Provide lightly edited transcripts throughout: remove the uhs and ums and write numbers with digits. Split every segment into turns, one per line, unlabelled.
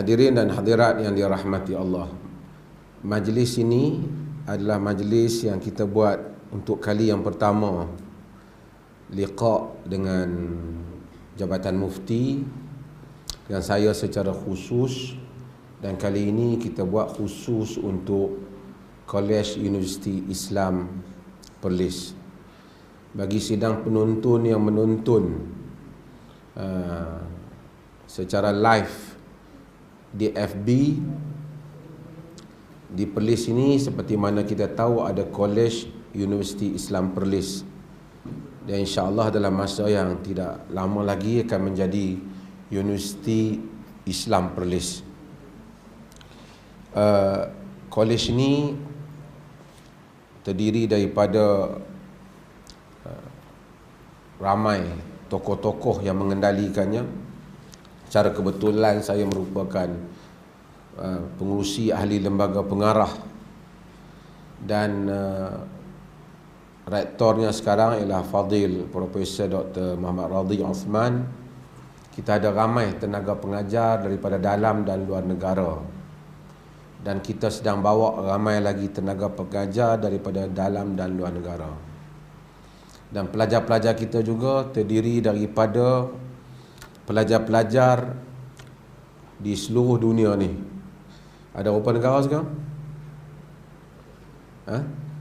Hadirin dan hadirat yang dirahmati Allah, majlis ini adalah majlis yang kita buat untuk kali yang pertama liqa dengan Jabatan Mufti dan saya secara khusus, dan kali ini kita buat khusus untuk Kolej Universiti Islam Perlis. Bagi sidang penonton yang menonton secara live di FB di Perlis ini, seperti mana kita tahu ada Kolej Universiti Islam Perlis, dan insya-Allah dalam masa yang tidak lama lagi akan menjadi Universiti Islam Perlis. Kolej ini terdiri daripada ramai tokoh-tokoh yang mengendalikannya. Secara kebetulan saya merupakan pengurusi ahli lembaga pengarah, dan rektornya sekarang ialah Fadil Profesor Dr. Muhammad Radhi Osman. Kita ada ramai tenaga pengajar daripada dalam dan luar negara, dan kita sedang bawa ramai lagi tenaga pengajar daripada dalam dan luar negara. Dan pelajar-pelajar kita juga terdiri daripada pelajar-pelajar di seluruh dunia ni. Ada berapa negara sekarang?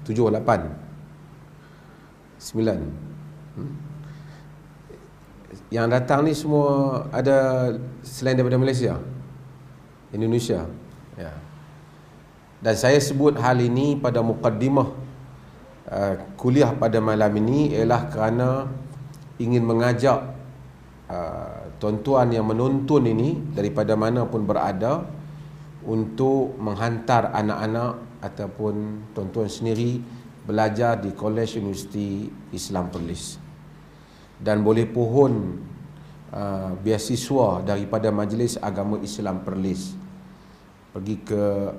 7, 8, 9. Yang datang ni semua ada selain daripada Malaysia, Indonesia, ya. Dan saya sebut hal ini pada mukaddimah kuliah pada malam ini ialah kerana ingin mengajak tuan-tuan yang menonton ini daripada mana pun berada untuk menghantar anak-anak ataupun tuan-tuan sendiri belajar di Kolej Universiti Islam Perlis, dan boleh pohon beasiswa daripada Majlis Agama Islam Perlis. Pergi ke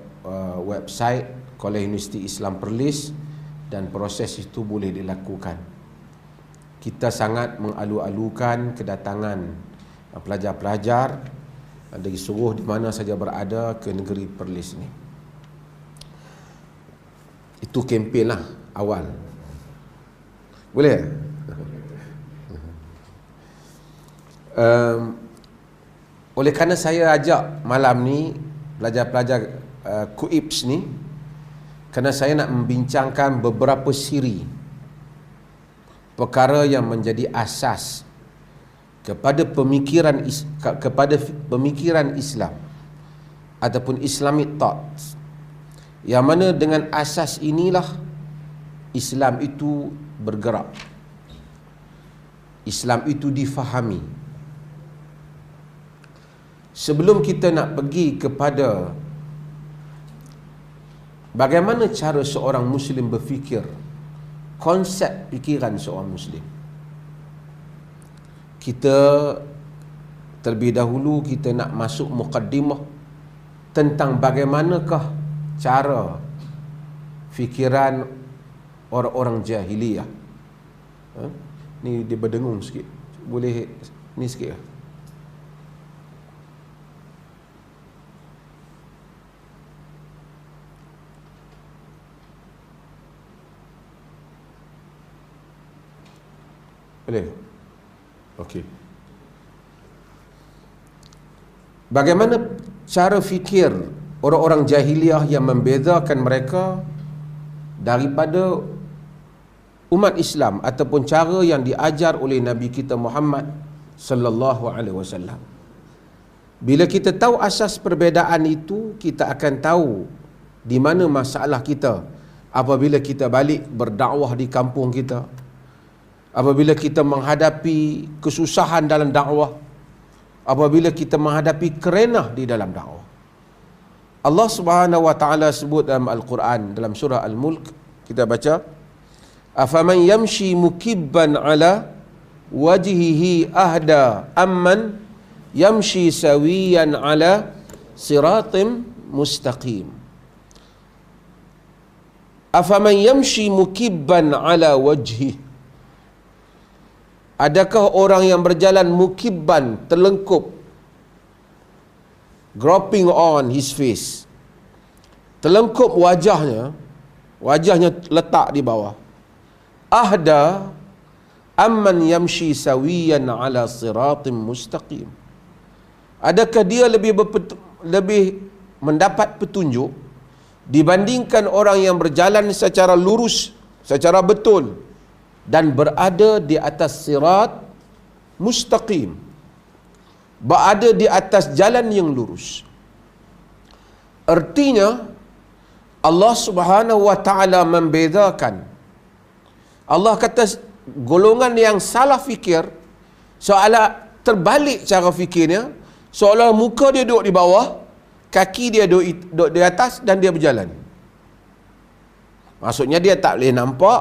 website Kolej Universiti Islam Perlis dan proses itu boleh dilakukan. Kita sangat mengalu-alukan kedatangan pelajar-pelajar dari seluruh di mana saja berada ke negeri Perlis ni. Itu kempen lah awal. Boleh? Oleh kerana saya ajak malam ni pelajar-pelajar KUIPS ni, kerana saya nak membincangkan beberapa siri perkara yang menjadi asas kepada pemikiran Islam ataupun Islamic thoughts, yang mana dengan asas inilah Islam itu bergerak, Islam itu difahami. Sebelum kita nak pergi kepada bagaimana cara seorang Muslim berfikir, konsep fikiran seorang Muslim, kita terlebih dahulu kita nak masuk mukaddimah tentang bagaimanakah cara fikiran orang-orang jahiliyah. Ni dia berdengung sikit, boleh ni sikit lah. Boleh? Okey. Bagaimana cara fikir orang-orang jahiliyah yang membezakan mereka daripada umat Islam, ataupun cara yang diajar oleh Nabi kita Muhammad sallallahu alaihi wasallam. Bila kita tahu asas perbezaan itu, kita akan tahu di mana masalah kita apabila kita balik berdakwah di kampung kita, apabila kita menghadapi kesusahan dalam dakwah, apabila kita menghadapi kerenah di dalam dakwah. Allah Subhanahu wa taala sebut dalam Al-Quran, dalam surah Al-Mulk, kita baca, afaman yamshi mukibban ala wajhihi ahda amman yamshi sawiyan ala siratim mustaqim. Afaman yamshi mukibban ala wajhihi, adakah orang yang berjalan mukibban, terlengkup dropping on his face. Terlengkup wajahnya letak di bawah. Ahda amman yamshi sawiyan ala siratim mustaqim. Adakah dia lebih mendapat petunjuk dibandingkan orang yang berjalan secara lurus, secara betul dan berada di atas sirat mustaqim, berada di atas jalan yang lurus. Artinya Allah Subhanahu wa taala membezakan. Allah kata golongan yang salah fikir, seolah terbalik cara fikirnya, seolah muka dia duduk di bawah, kaki dia duduk di atas dan dia berjalan. Maksudnya dia tak boleh nampak,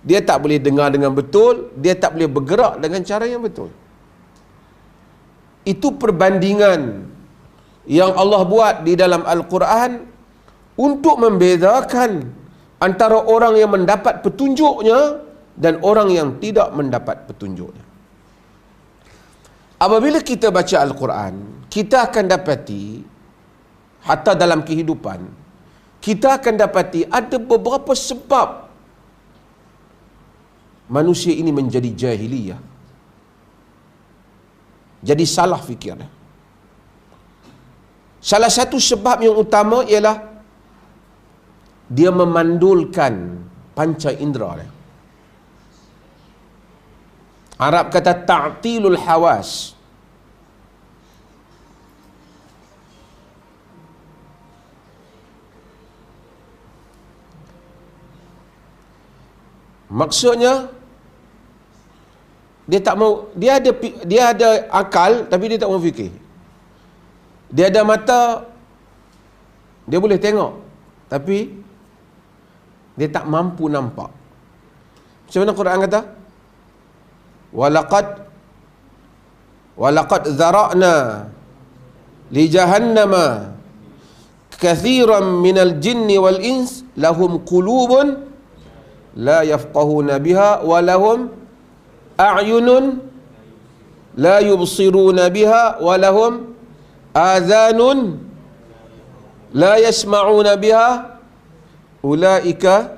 dia tak boleh dengar dengan betul, dia tak boleh bergerak dengan cara yang betul. Itu perbandingan yang Allah buat di dalam Al-Quran untuk membezakan antara orang yang mendapat petunjuknya dan orang yang tidak mendapat petunjuknya. Apabila kita baca Al-Quran, kita akan dapati, hatta dalam kehidupan, kita akan dapati ada beberapa sebab manusia ini menjadi jahiliyah, jadi salah fikirnya. Salah satu sebab yang utama ialah dia memandulkan panca indera dia. Arab kata ta'tilul hawas. Maksudnya dia tak mau, dia ada akal tapi dia tak mau fikir. Dia ada mata, dia boleh tengok tapi dia tak mampu nampak. Macam mana Quran kata? Walaqad zara'na li jahannama kathiran minal jinni wal ins lahum qulubun la yafqahuna biha wa lahum a'yunun la yubsiruna biha wa lahum adhanun la yasma'una biha ulaika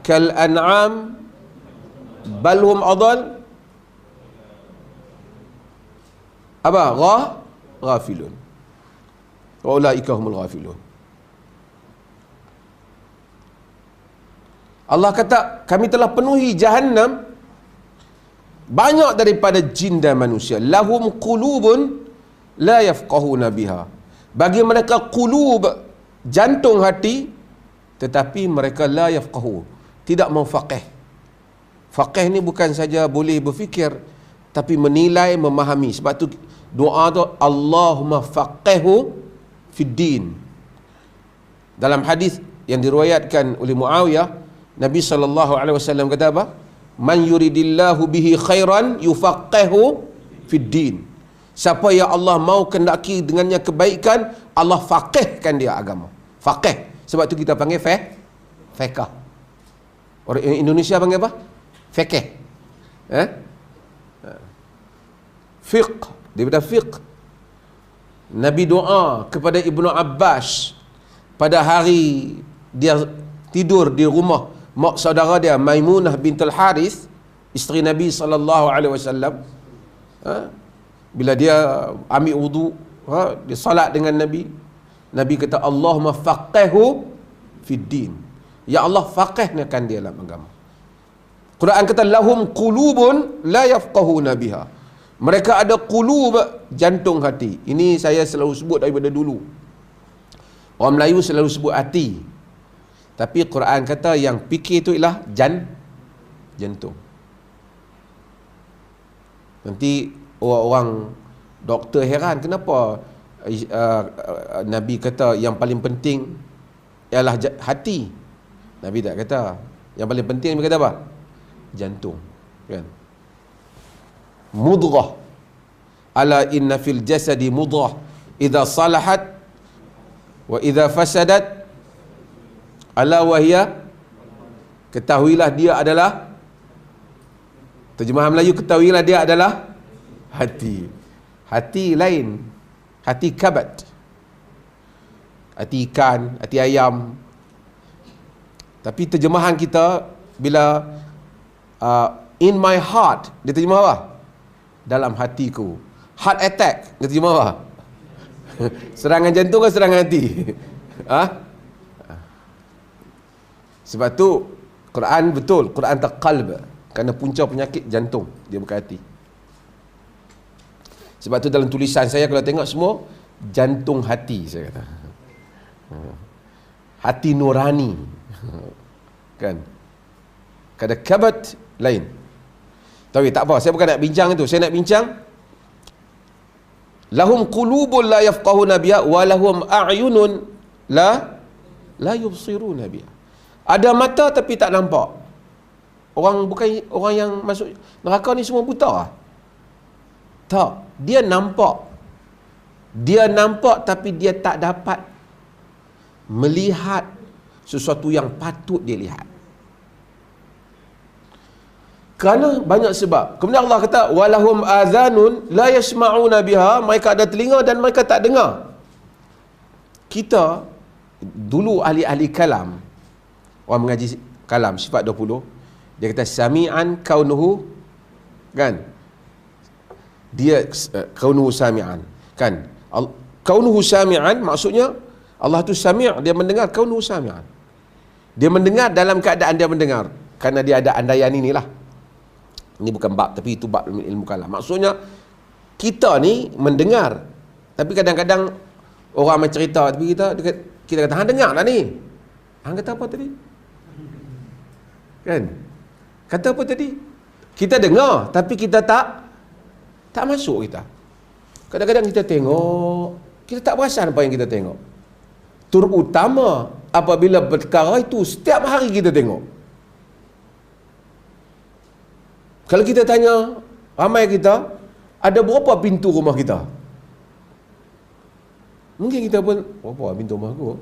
kal an'am bal hum adall ghafilun wa ulaika humul ghafilun. Allah kata kami telah penuhi Jahannam banyak daripada jin dan manusia. Lahum qulubun la yafqahuna biha. Bagi mereka qulub, jantung hati, tetapi mereka la yafqahu, tidak mau faqih. Faqih ni bukan saja boleh berfikir, tapi menilai, memahami. Sebab tu doa tu Allahumma faqihhu fid din. Dalam hadis yang diriwayatkan oleh Muawiyah, Nabi SAW kata apa? Man yuridillahu bihi khairan yufaqihhu fid din. Siapa yang Allah mau kendaki dengannya kebaikan, Allah faqihkan dia agama. Faqih. Sebab tu kita panggil fiqh. Orang Indonesia panggil apa? Fiqh. Fiqh. Daripada fiqh. Nabi doa kepada Ibnu Abbas pada hari dia tidur di rumah mak saudara dia Maimunah bintul Harith, isteri Nabi SAW. Bila dia ambil wudu, dia salat dengan Nabi, Nabi kata Allahumma faqihhu fid din. Ya Allah, faqihkan dia dalam agama. Quran kata lahum qulubun la yafqahuna biha. Mereka ada qulub, jantung hati. Ini saya selalu sebut daripada dulu. Orang Melayu selalu sebut hati. Tapi Quran kata yang fikir itu ialah jantung. Nanti orang doktor heran kenapa Nabi kata yang paling penting ialah hati. Nabi tak kata. Yang paling penting Nabi kata apa? Jantung. Kan? Mudghah. Ala inna fil jasadi mudghah idza salahat wa idza fasadat ala wahya, ketahuilah dia adalah, terjemahan Melayu, ketahuilah dia adalah hati. Hati lain, hati kabad. hati ikan, hati ayam. Tapi terjemahan kita bila in my heart, dia terjemah apa? Dalam hatiku. Heart attack, dia terjemah apa? Serangan jantung ke serangan hati? Sebab tu Quran betul, Quran tak qalb, kerana punca penyakit jantung, dia bukan hati. Sebab tu dalam tulisan saya kalau tengok semua jantung hati saya kata. Hati nurani. Kan? Kada kabat lain. Tapi tak apa, saya bukan nak bincang itu. Saya nak bincang lahum qulubun la yafqahuna biha wa lahum a'yunun la yubsiruna biha. Ada mata tapi tak nampak. Orang yang masuk neraka ni semua buta ah? Tak, dia nampak. Dia nampak tapi dia tak dapat melihat sesuatu yang patut dia lihat. Kerana banyak sebab. Kemudian Allah kata walahum azanun la yasma'una biha, mereka ada telinga dan mereka tak dengar. Kita dulu ahli-ahli kalam, orang mengaji kalam sifat 20, dia kata sami'an kaunuhu, kan? Dia kaunuhu sami'an, kan? Kaunuhu sami'an maksudnya Allah tu sami', dia mendengar. Kaunuhu sami'an, dia mendengar dalam keadaan dia mendengar, kerana dia ada andaian inilah. Ini bukan bab, tapi itu bab ilmu kalam. Maksudnya kita ni mendengar, tapi kadang-kadang orang main cerita, tapi kita kata hang dengar lah ni. Hang kata apa tadi? Kan? Kata apa tadi? Kita dengar tapi kita tak masuk kita. Kadang-kadang kita tengok, kita tak perasan apa yang kita tengok. Terutama apabila perkara itu setiap hari kita tengok. Kalau kita tanya ramai kita, ada berapa pintu rumah kita? Mungkin kita pun, berapa pintu rumah aku?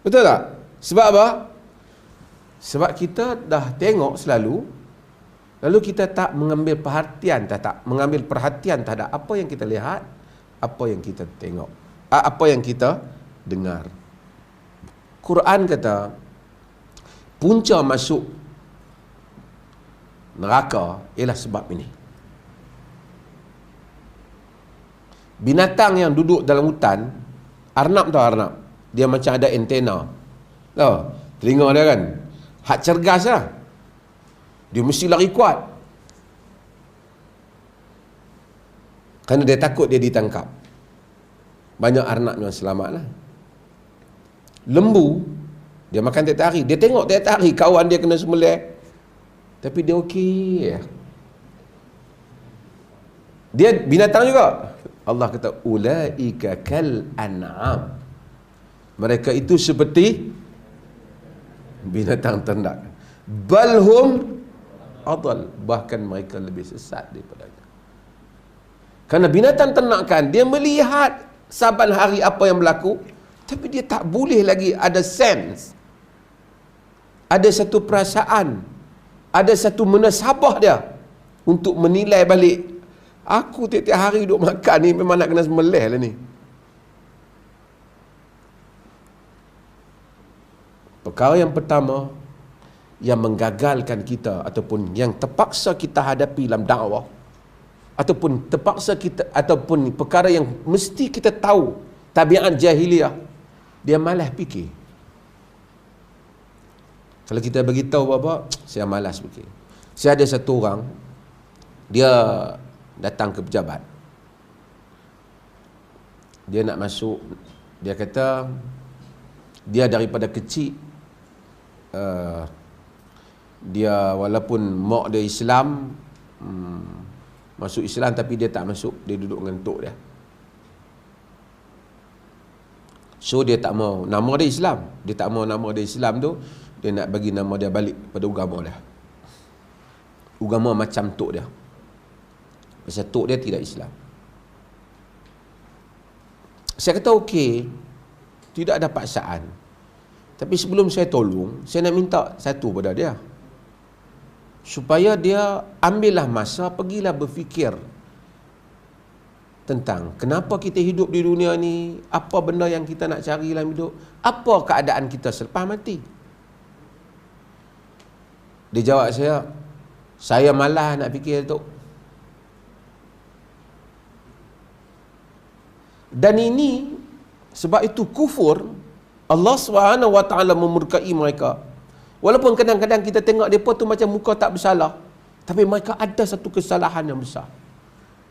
Betul tak? Sebab apa? Sebab kita dah tengok selalu, lalu kita tak mengambil perhatian, tak mengambil perhatian terhadap apa yang kita lihat, apa yang kita tengok, apa yang kita dengar. Quran kata punca masuk neraka ialah sebab ini. Binatang yang duduk dalam hutan, arnab tahu arnab, dia macam ada antena, tahu? Telinga dia kan, hak cergas lah, dia mesti lari kuat, kerana dia takut dia ditangkap. Banyak arnab yang selamat lah. Lembu, dia makan tiap hari, dia tengok tiap hari kawan dia kena sembelih, tapi dia okey. Dia binatang juga. Allah kata ulaika kal an'am, mereka itu seperti binatang ternak. Balhum adal, bahkan mereka lebih sesat daripadanya. Kerana binatang ternak kan, dia melihat saban hari apa yang berlaku, tapi dia tak boleh lagi ada sense, ada satu perasaan, ada satu menasabah dia untuk menilai balik, aku tiap-tiap hari duduk makan ni memang nak kena sembelih lah ni. Perkara yang pertama yang menggagalkan kita, ataupun yang terpaksa kita hadapi dalam dakwah, ataupun terpaksa kita, ataupun perkara yang mesti kita tahu tabiat jahiliah, dia malas fikir. Kalau kita beritahu apa, saya malas fikir. Saya ada satu orang, dia datang ke pejabat, dia nak masuk, dia kata dia daripada kecil, dia walaupun mak dia Islam, masuk Islam, tapi dia tak masuk, dia duduk dengan tok dia. So dia tak mau, nama dia Islam, dia tak mau nama dia Islam tu, dia nak bagi nama dia balik pada agama dia, agama macam tok dia, pasal tok dia tidak Islam. Saya kata okey, tidak ada paksaan, tapi sebelum saya tolong, saya nak minta satu pada dia, supaya dia ambillah masa, pergilah berfikir tentang kenapa kita hidup di dunia ni, apa benda yang kita nak cari dalam hidup, apa keadaan kita selepas mati. Dia jawab saya malas nak fikir tu. Dan ini sebab itu kufur, Allah SWT memurkai mereka. Walaupun kadang-kadang kita tengok mereka tu macam muka tak bersalah, tapi mereka ada satu kesalahan yang besar.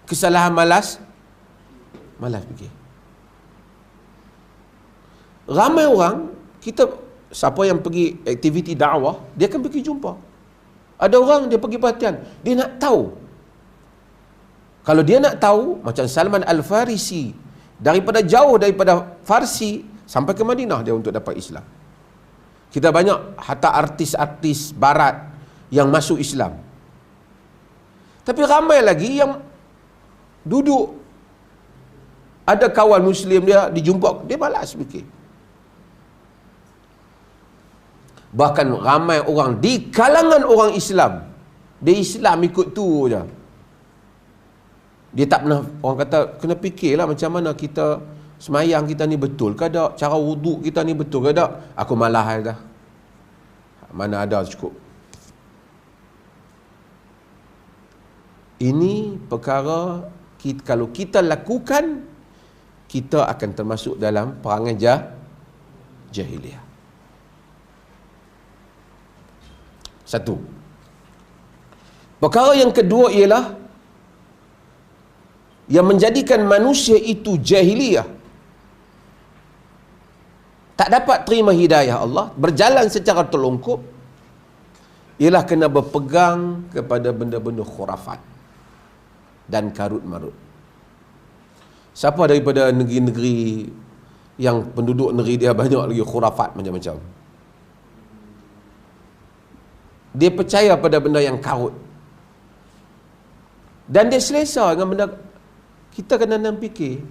Kesalahan malas fikir. Ramai orang, siapa yang pergi aktiviti dakwah, dia akan pergi jumpa. Ada orang dia pergi perhatian, dia nak tahu. Kalau dia nak tahu, macam Salman Al-Farisi, daripada Farsi sampai ke Madinah dia untuk dapat Islam. Kita banyak hatta artis-artis barat yang masuk Islam. Tapi ramai lagi yang duduk, ada kawan Muslim dia dijumpa, dia malas fikir. Bahkan ramai orang di kalangan orang Islam, dia Islam ikut tu je. Dia tak pernah, orang kata, kena fikirlah macam mana kita semayang kita ni betul ke tak, cara wuduk kita ni betul ke tak. Aku malas dah, mana ada cukup. Ini perkara kalau kita lakukan, kita akan termasuk dalam perangai jahiliah. Satu. Perkara yang kedua ialah yang menjadikan manusia itu jahiliyah, tak dapat terima hidayah Allah, berjalan secara terlongkop, ialah kena berpegang kepada benda-benda khurafat dan karut-marut. Siapa daripada negeri-negeri yang penduduk negeri dia banyak lagi khurafat macam-macam, dia percaya pada benda yang karut, dan dia selesa dengan benda. Kita kena fikir,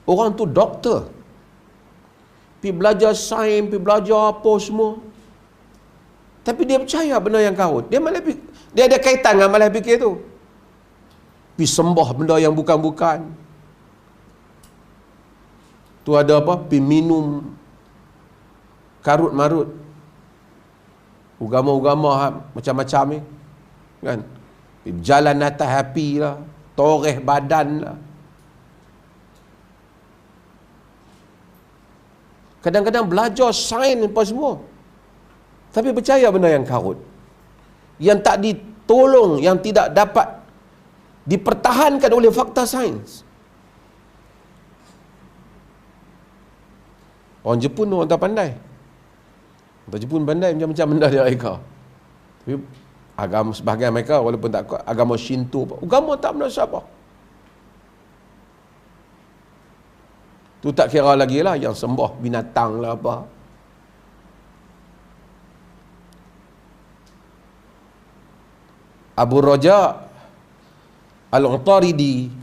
orang tu doktor, pergi belajar sains, pergi belajar apa semua, tapi dia percaya benda yang karut. Dia ada kaitan dengan malas fikir tu. Pergi sembah benda yang bukan-bukan. Tu ada apa? Pergi minum karut-marut. Ugama-ugama macam-macam ni, kan? Pergi berjalan atas api lah, toreh badan lah. Kadang-kadang belajar sains apa semua, tapi percaya benda yang karut, yang tak ditolong, yang tidak dapat dipertahankan oleh fakta sains. Orang Jepun orang tak pandai. Orang Jepun pandai macam-macam benda dia mereka. Tapi agama sebahagian mereka walaupun tak kuat, agama Shinto, agama tak pernah siapa. Tu tak kira lagi lah yang sembah binatang lah apa. Abu Raja Al-Utaridi,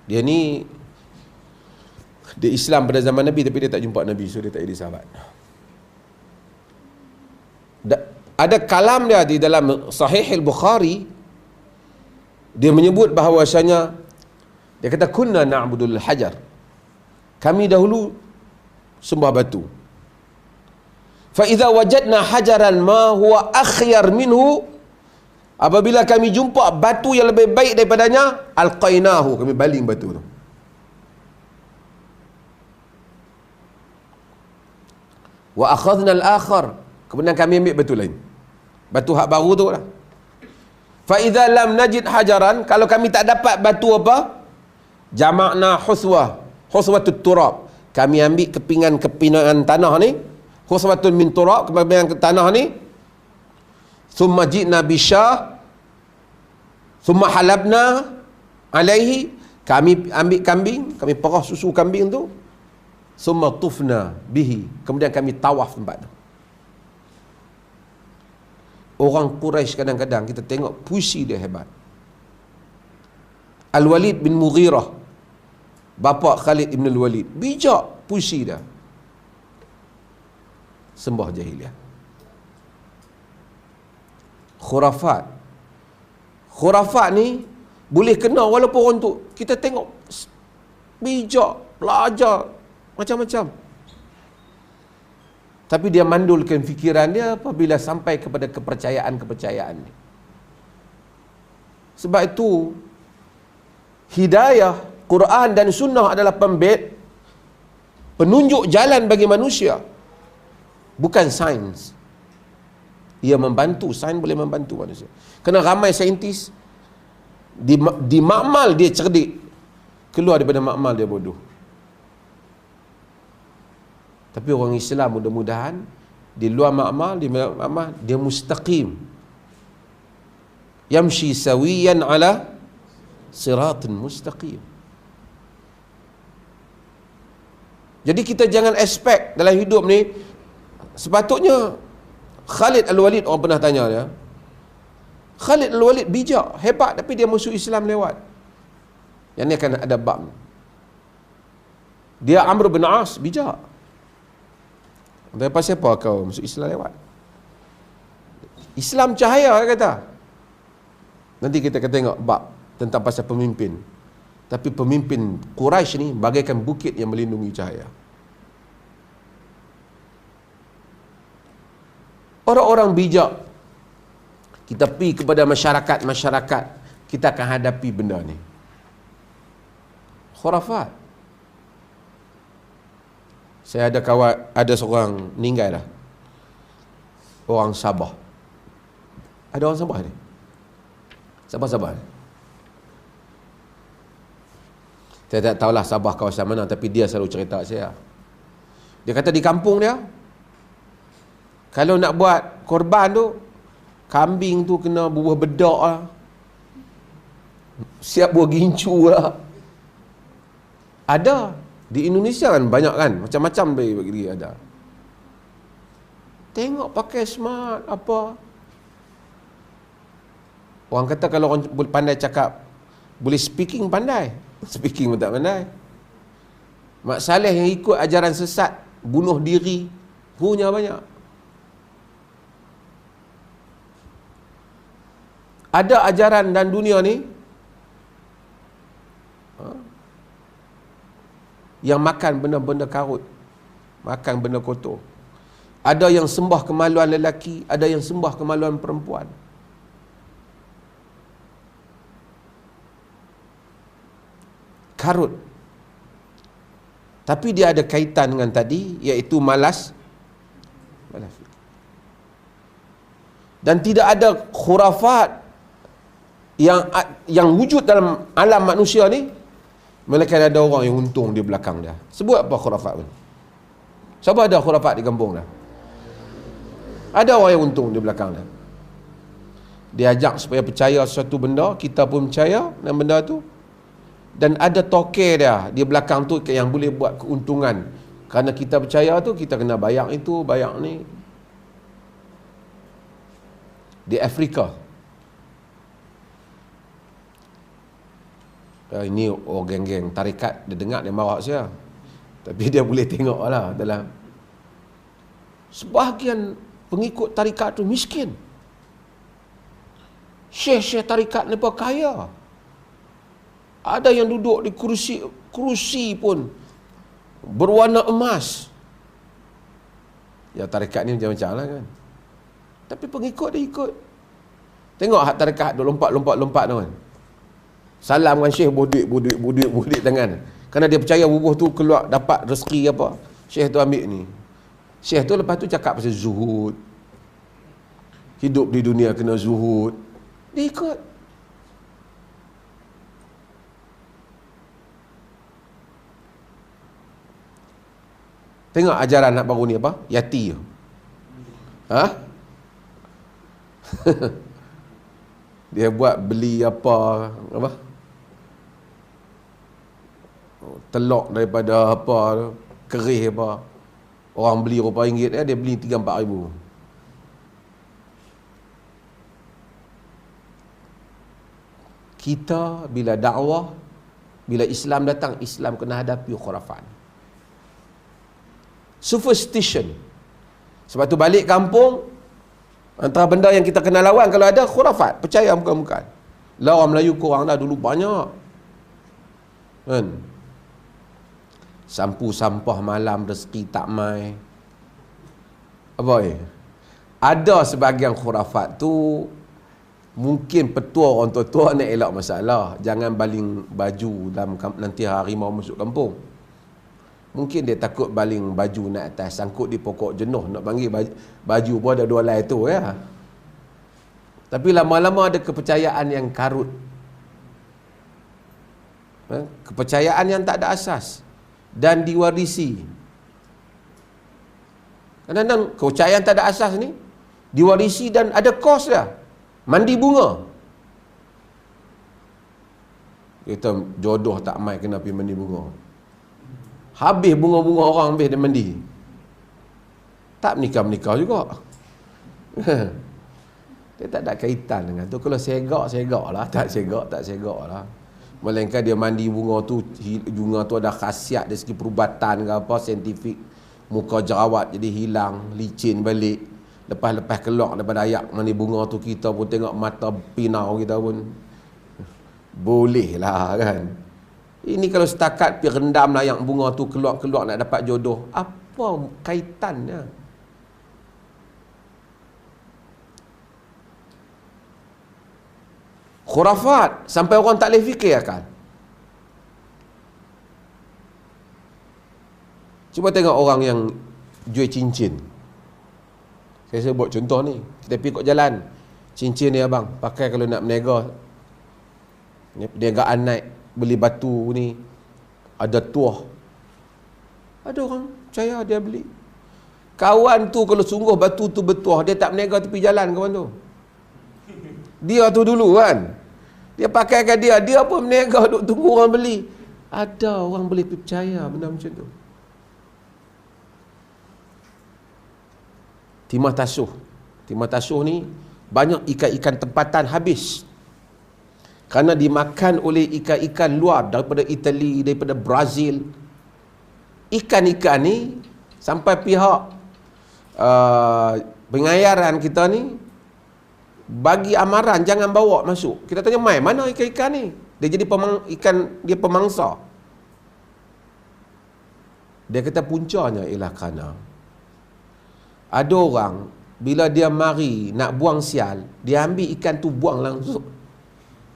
dia ni dia Islam pada zaman Nabi, tapi dia tak jumpa Nabi, so dia tak jadi sahabat. Ada kalam dia di dalam Sahih Al-Bukhari, dia menyebut bahawasanya, dia kata kunna na'budul hajar, kami dahulu sembah batu. Fa idza wajadna hajaran ma huwa akhyar minhu, apabila kami jumpa batu yang lebih baik daripadanya, alqainahu, kami baling batu tu. Wa akhadna al-akhar, kemudian kami ambil batu lain, batu hak baru tu lah. Fa idza lam najid hajaran, kalau kami tak dapat batu apa, jama'na huswatut turab, kami ambil kepingan tanah ni, huswatun min turab, kepingan tanah ni, thumma ji'na bisyah, thumma halabna alaihi, kami ambil kambing, kami perah susu kambing tu, thumma tufna bihi, kemudian kami tawaf tempat tu. Orang Quraisy kadang-kadang kita tengok puisi dia hebat. Al-Walid bin Mughirah, bapa Khalid ibn al-Walid, bijak puisi dia. Sembah jahiliah. Khurafat ni boleh kena walaupun orang tu, kita tengok bijak, belajar macam-macam. Tapi dia mandulkan fikiran dia apabila sampai kepada kepercayaan ni. Sebab itu hidayah, Quran dan sunnah adalah penunjuk jalan bagi manusia, bukan sains. Ia membantu, sains boleh membantu manusia. Kerana ramai saintis di makmal dia cerdik, keluar daripada makmal dia bodoh. Tapi orang Islam mudah-mudahan di luar makmal, di makmal dia mustaqim, yamshi sawiyan ala siratin mustaqim. Jadi kita jangan expect dalam hidup ni. Sepatutnya Khalid Al-Walid, orang pernah tanya dia, Khalid Al-Walid bijak, hebat, tapi dia musuh Islam lewat. Yang ni akan ada bab. Dia Amr bin As bijak, tapi siapa kau musuh Islam lewat? Islam cahaya, dia kata. Nanti kita akan tengok bab tentang pasal pemimpin. Tapi pemimpin Quraisy ni bagaikan bukit yang melindungi cahaya. Orang-orang bijak, kita pergi kepada masyarakat, kita akan hadapi benda ni. Khurafat. Saya ada kawan, ada seorang meninggal dah, orang Sabah. Ada orang Sabah ni, Sabah. Saya tak tahulah Sabah kawasan mana, tapi dia selalu cerita saya. Dia kata di kampung dia, kalau nak buat korban tu, kambing tu kena buah bedak lah, siap buah gincu lah. Ada. Di Indonesia kan banyak kan, macam-macam bagi dia ada. Tengok pakai smart apa. Orang kata kalau orang pandai cakap, boleh speaking pandai. Speaking pun tak pandai. Mak Saleh yang ikut ajaran sesat, bunuh diri, punya banyak. Ada ajaran dan dunia ni yang makan benda-benda karut, makan benda kotor. Ada yang sembah kemaluan lelaki, ada yang sembah kemaluan perempuan. Karut. Tapi dia ada kaitan dengan tadi, iaitu malas. Dan tidak ada khurafat yang wujud dalam alam manusia ni, melainkan ada orang yang untung di belakang dia. Sebut apa khurafat pun. Siapa ada khurafat di kampung dah? Ada orang yang untung di belakang dia. Dia ajak supaya percaya sesuatu benda, kita pun percaya dengan benda tu. Dan ada toke dia di belakang tu yang boleh buat keuntungan. Kerana kita percaya tu, kita kena bayar itu, bayar ni. Di Afrika, ini orang geng-geng tarikat, dia dengar dia marah saya, tapi dia boleh tengok lah dalam sebahagian pengikut tarikat tu miskin. Syekh-syekh tarikat ni pun kaya. Ada yang duduk di kerusi pun berwarna emas. Ya, tarikat ni macam-macam lah kan. Tapi pengikut dia ikut. Tengok hak tarikat duk lompat tu kan. Salam dengan syekh, buduit tangan. Kerana dia percaya bubuh tu keluar dapat rezeki apa, syekh tu ambil ni. Syekh tu lepas tu cakap pasal zuhud. Hidup di dunia kena zuhud. Dia ikut. Tengok ajaran nak baru ni apa? Yati. Ha? Dia buat beli apa telok daripada apa kerih apa, orang beli RM1 dia beli 3-4 ribu. Kita bila dakwah, bila Islam datang, Islam kena hadapi khurafat, superstition. Sebab tu balik kampung, antara benda yang kita kena lawan kalau ada khurafat, percaya bukan-bukan. Lah orang Melayu korang dah dulu banyak kan, Sampu sampah malam rezeki tak mai. Apa ada sebahagian khurafat tu mungkin petua orang tua-tua nak elak masalah. Jangan baling baju dalam nanti harimau masuk kampung. Mungkin dia takut baling baju naik atas, sangkut di pokok jenuh, nak panggil baju pun ada dua lai tu ya. Tapi lama-lama ada kepercayaan yang karut. Kepercayaan yang tak ada asas dan diwarisi. Kadang-kadang kepercayaan tak ada asas ni diwarisi dan ada kos dia. Mandi bunga. Kita jodoh tak mai kena pergi mandi bunga. Habis bunga-bunga orang habis dia mandi. Tak menikah-menikah juga. Dia tak ada kaitan dengan tu. Kalau segak lah. Tak segak lah. Melainkan dia mandi bunga tu, bunga tu ada khasiat dari segi perubatan ke apa, saintifik. Muka jerawat jadi hilang, licin balik. Lepas keluar daripada ayak mandi bunga tu, kita pun tengok mata pinau kita pun boleh lah kan. Ini kalau setakat pergi rendam layak bunga tu keluar nak dapat jodoh, apa kaitannya? Khurafat sampai orang tak boleh fikir akal. Cuba tengok orang yang jual cincin. Saya sebut contoh ni. Kita pergi kot jalan. Cincin ni abang, pakai kalau nak berniaga. Perniagaan naik, beli batu ni. Ada tuah. Ada orang percaya dia beli. Kawan tu kalau sungguh batu tu bertuah, dia tak berniaga tepi jalan kawan tu. Dia tu dulu kan. Dia pakaikan dia pun berniaga duk tunggu orang beli. Ada orang boleh percaya benda macam tu. Timah tasuh ni banyak ikan-ikan tempatan habis. Kerana dimakan oleh ikan-ikan luar daripada Itali, daripada Brazil. Ikan-ikan ni sampai pihak pengayaran kita ni bagi amaran jangan bawa masuk. Kita tanya, "Mai, mana ikan-ikan ni?" Dia jadi dia pemangsa. Dia kata puncanya ialah kerana ada orang bila dia mari nak buang sial, dia ambil ikan tu buang langsung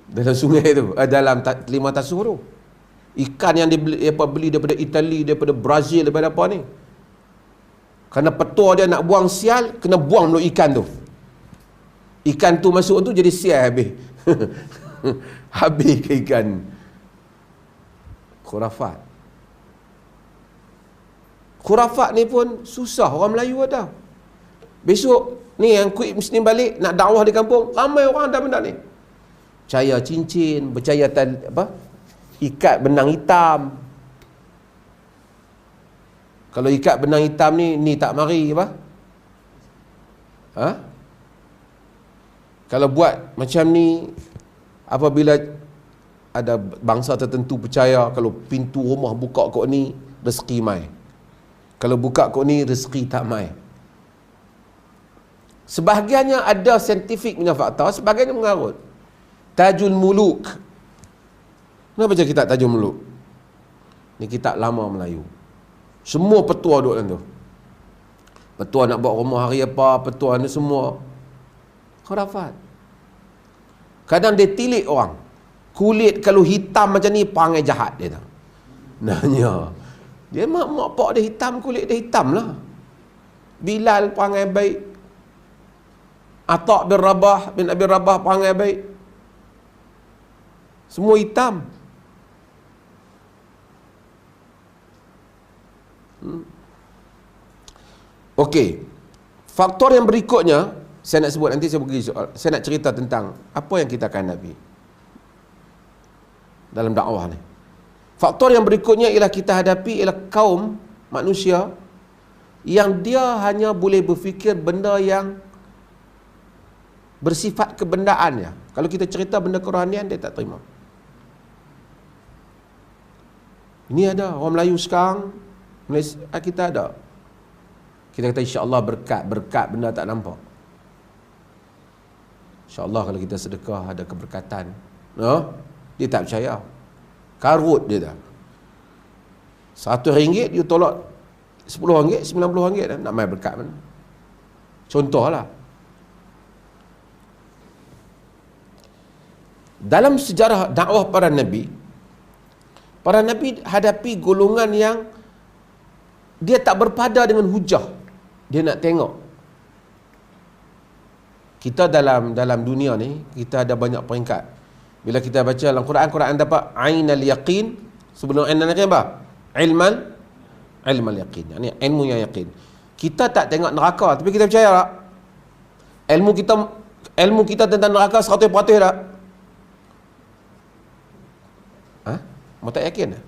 dalam sungai tu, dalam lima tasuh tu. Ikan yang dia beli daripada Itali, daripada Brazil, daripada apa ni. Kerana petua dia nak buang sial, kena buang dulu ikan tu. Ikan tu masuk tu jadi sial habis. Habis ke ikan. Khurafat. Khurafat ni pun susah orang Melayu ada. Besok ni yang kuih Muslim balik nak dakwah di kampung, ramai orang ada benda ni. Percaya cincin, percaya ikat benang hitam. Kalau ikat benang hitam ni tak mari apa? Kalau buat macam ni, apabila ada bangsa tertentu percaya kalau pintu rumah buka kot ni rezeki mai. Kalau buka kot ni rezeki tak mai. Sebahagiannya ada saintifik punya fakta, sebahagiannya mengarut. Tajul Muluk. Kenapa baca kitab Tajul Muluk? Ni kitab lama Melayu. Semua petua duduk dalam tu. Petua nak buat rumah hari apa, petua ni semua khurafat. Kadang dia tilik orang. Kulit kalau hitam macam ni pangai jahat dia tahu. Nanya. Dia mak pak dia hitam, kulit dia hitam lah. Bilal pangai baik. Atta' bin Abi Rabah pangai baik. Semua hitam. Okey. Faktor yang berikutnya saya nak sebut, nanti saya nak cerita tentang apa yang kita akan hadapi dalam dakwah ni. Faktor yang berikutnya ialah kita hadapi ialah kaum manusia yang dia hanya boleh berfikir benda yang bersifat kebendaannya. Kalau kita cerita benda kerohanian, dia tak terima. Ini ada orang Melayu sekarang, Malaysia, kita ada. Kita kata insya-Allah berkat benda tak nampak. InsyaAllah kalau kita sedekah ada keberkatan. No? Dia tak percaya. Karut dia tak. RM100 dia tolak RM10, RM90 dah. Nak main berkat mana? Contohlah. Dalam sejarah dakwah para Nabi hadapi golongan yang dia tak berpada dengan hujah. Dia nak tengok. Kita dalam dunia ni, kita ada banyak peringkat. Bila kita baca dalam Quran dapat ainal yaqin. Sebelum ainal yaqin apa? Ilmal yaqin. Ini ilmu yang yakin. Kita tak tengok neraka, tapi kita percaya tak? Ilmu kita tentang neraka 100% tak? Ha? Mau tak yakin tak?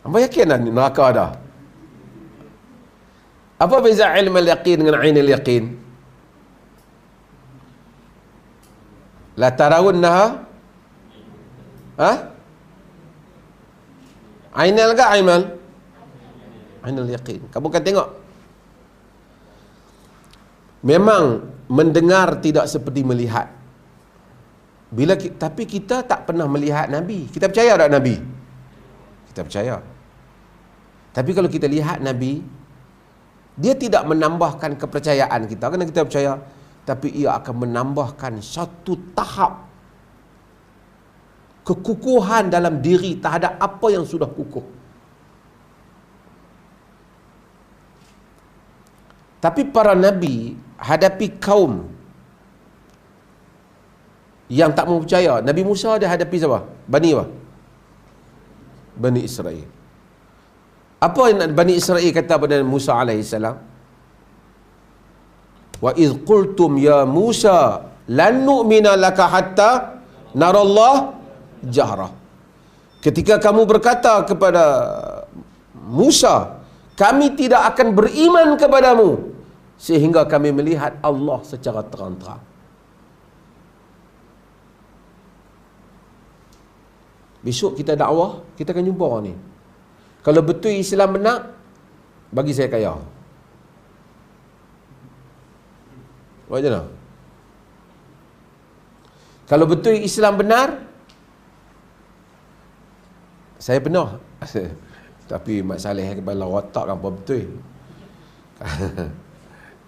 Apa yakin tak neraka ada? Apa beza ilmu al-yaqin dengan ainul yaqin? La tarawunnaha? Ha? Ainal ke aimal? Ainul yaqin. Kamu kan tengok. Memang mendengar tidak seperti melihat. Tapi kita tak pernah melihat Nabi. Kita percaya tak Nabi? Kita percaya. Tapi kalau kita lihat Nabi, dia tidak menambahkan kepercayaan kita kerana kita percaya, tapi ia akan menambahkan satu tahap kekukuhan dalam diri terhadap apa yang sudah kukuh. Tapi para Nabi hadapi kaum yang tak mau percaya. Nabi Musa dia hadapi siapa? Bani Israel. Apa yang Bani Israel kata pada Musa alaihissalam? Wa idh qultum ya Musa lan nu'mina laka hatta narallah jahrah. Ketika kamu berkata kepada Musa, kami tidak akan beriman kepadamu sehingga kami melihat Allah secara terang-terang. Besok kita dakwah, kita akan jumpa orang ni. Kalau betul Islam benar, bagi saya kaya. Buat je lah. Kalau betul Islam benar, saya penuh. Tapi Mak Saleh kepala otak kan apa betul.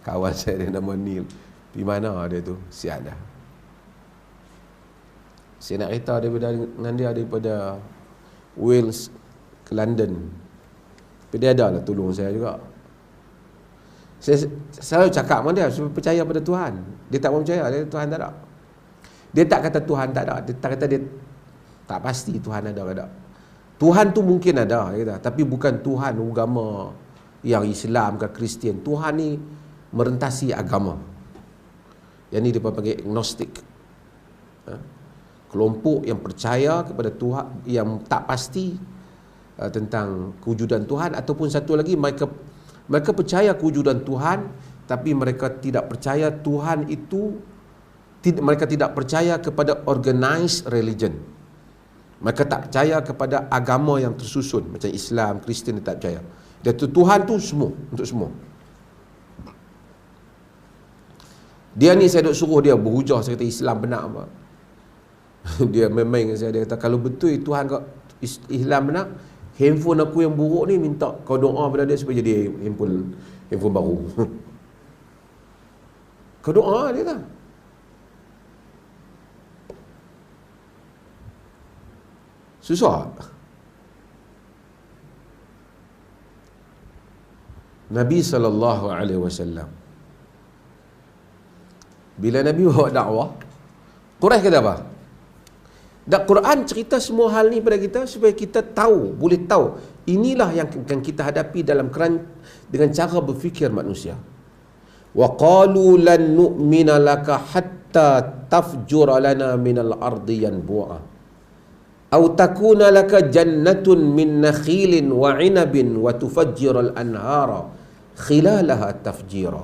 Kawan saya dia nama Neil. Di mana dia tu? Siap dah. Saya nak cerita dengan dia daripada Wales ke London. Tapi dia ada lah tolong saya juga. Saya selalu cakap dengan dia supaya percaya pada Tuhan. Dia tak mau percaya, dia Tuhan tak ada. Dia tak kata Tuhan tak ada, dia tak kata dia tak pasti Tuhan ada ke tak. Tuhan tu mungkin ada, dia kata, tapi bukan Tuhan agama yang Islam ke Kristian. Tuhan ni merentasi agama. Yang ni dia panggil agnostik. Kelompok yang percaya kepada Tuhan yang tak pasti tentang kewujudan Tuhan, ataupun satu lagi mereka percaya kewujudan Tuhan tapi mereka tidak percaya Tuhan itu, mereka tidak percaya kepada organized religion. Mereka tak percaya kepada agama yang tersusun macam Islam, Kristian, dia tak percaya. Dia tu Tuhan tu semua, untuk semua. Dia ni saya duk suruh dia berhujah, saya kata Islam benar apa. Dia main dengan saya, dia kata kalau betul Tuhan kau Islam benar, handphone aku yang buruk ni minta kau doa pada dia supaya jadi handphone baru. Kau doa dia kata. Susah. Nabi SAW bila Nabi bawa dakwah, Quraisy kata apa? Dan Quran cerita semua hal ni pada kita supaya kita tahu, boleh tahu inilah yang akan kita hadapi dengan cara berfikir manusia. Wa qalu lan nu'mina laka hatta tafjura lana minal ardi yanbu'a aw takuna laka jannatun min nakhilin wa 'inabin wa tufajjira al-anhara khilalaha tafjira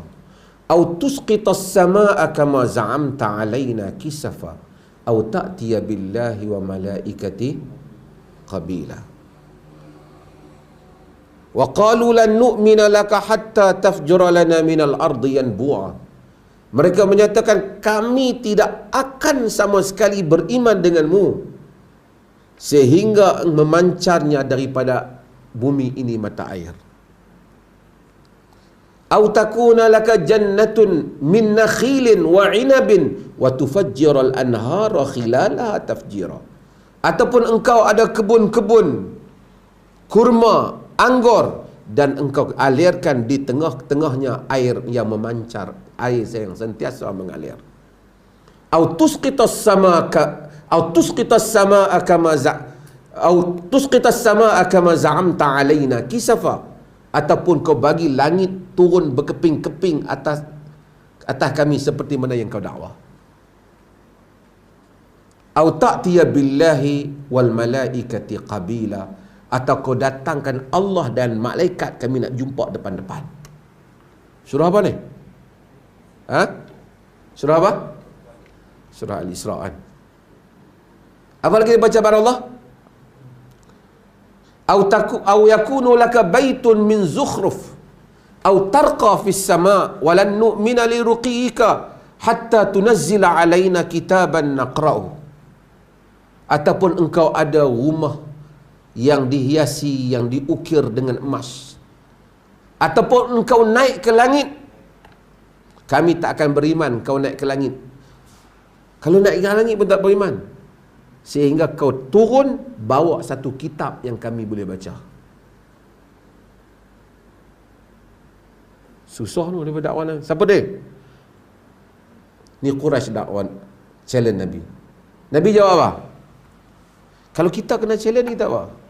aw tusqita as-samaa'a kama za'amta 'alaina kisafa aw ta'tiya billahi wa malaikati qabila. Wa qalu lan nu'mina laka hatta tafjura lana minal ardi yanbu'a. Mereka menyatakan kami tidak akan sama sekali beriman denganmu sehingga memancarnya daripada bumi ini mata air. Au takuna laka jannatun min nakhilin wa 'inabin wa tufajjiral anhara khilalaha tafjira. Ataupun engkau ada kebun-kebun kurma, anggur, dan engkau alirkan di tengah-tengahnya air yang memancar, air yang sentiasa mengalir. Au tusqitas samaka au tusqitas samaa kama za au tusqitas samaa kama za'amta alaina kisafa. Ataupun kau bagi langit turun berkeping-keping atas kami seperti mana yang kau dakwah. Au ta'tiya billahi wal malaikati qabila. Atau kau datangkan Allah dan malaikat kami nak jumpa depan-depan. Surah apa ni? Ha? Surah apa? Surah Al-Isra kan? Apa lagi baca pada Allah? Au yakunu laka baitun min zukhruf au tarqa fis sama' wa lan nu'mina li ruqiyika hatta tunazzila alaina kitaban naqra'u. Ataupun engkau ada rumah yang dihiasi, yang diukir dengan emas, ataupun engkau naik ke langit, kami tak akan beriman kau naik ke langit. Kalau naik ke langit pun tak beriman, sehingga kau turun bawa satu kitab yang kami boleh baca. Susah tu daripada dakwah Nabi. Siapa dia? Ni Quraisy dakwah challenge Nabi. Nabi jawab apa? Kalau kita kena challenge kita apa?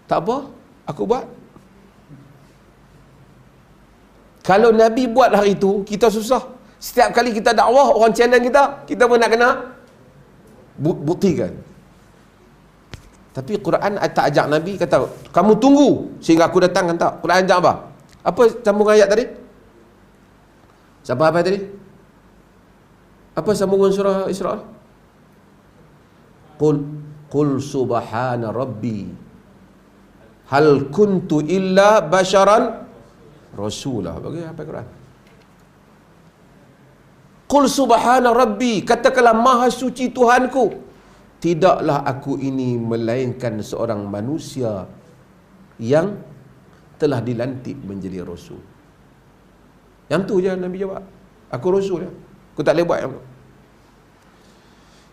Tak apa, aku buat. Kalau Nabi buat hari itu, kita susah. Setiap kali kita dakwah, orang challenge kita, kita pun nak kena buktikan. Tapi Quran tak ajak Nabi, kata kamu tunggu sehingga aku datang, kan tak? Quran ajak apa? Apa sambung ayat tadi? Siapa apa tadi? Apa sambungan surah Isra? Qul subhana rabbi hal kuntu illa basharan rasulah. Bagi apa Quran? Qul subhana rabbi, katakanlah maha suci Tuhanku, tidaklah aku ini melainkan seorang manusia yang telah dilantik menjadi rasul. Yang tu je Nabi jawab, aku rasul ya. Aku tak boleh buat yang tu.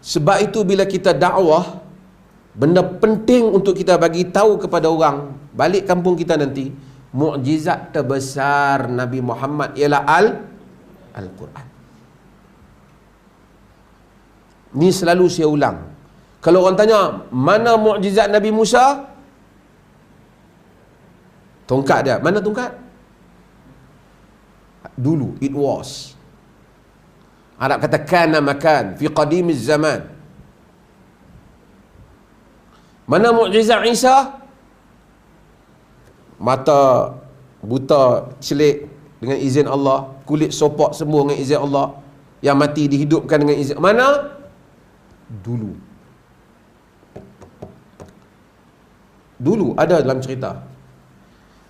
Sebab itu bila kita dakwah, benda penting untuk kita bagi tahu kepada orang balik kampung kita nanti, mukjizat terbesar Nabi Muhammad ialah Al-Quran. Ni selalu saya ulang. Kalau orang tanya, mana mukjizat Nabi Musa? Tongkat dia. Mana tongkat? Dulu, it was. Arab kata kana makan fi qadimiz zaman. Mana mukjizat Isa? Mata buta celik dengan izin Allah, kulit sopak sembuh dengan izin Allah, yang mati dihidupkan dengan izin. Mana? Dulu. Dulu ada dalam cerita.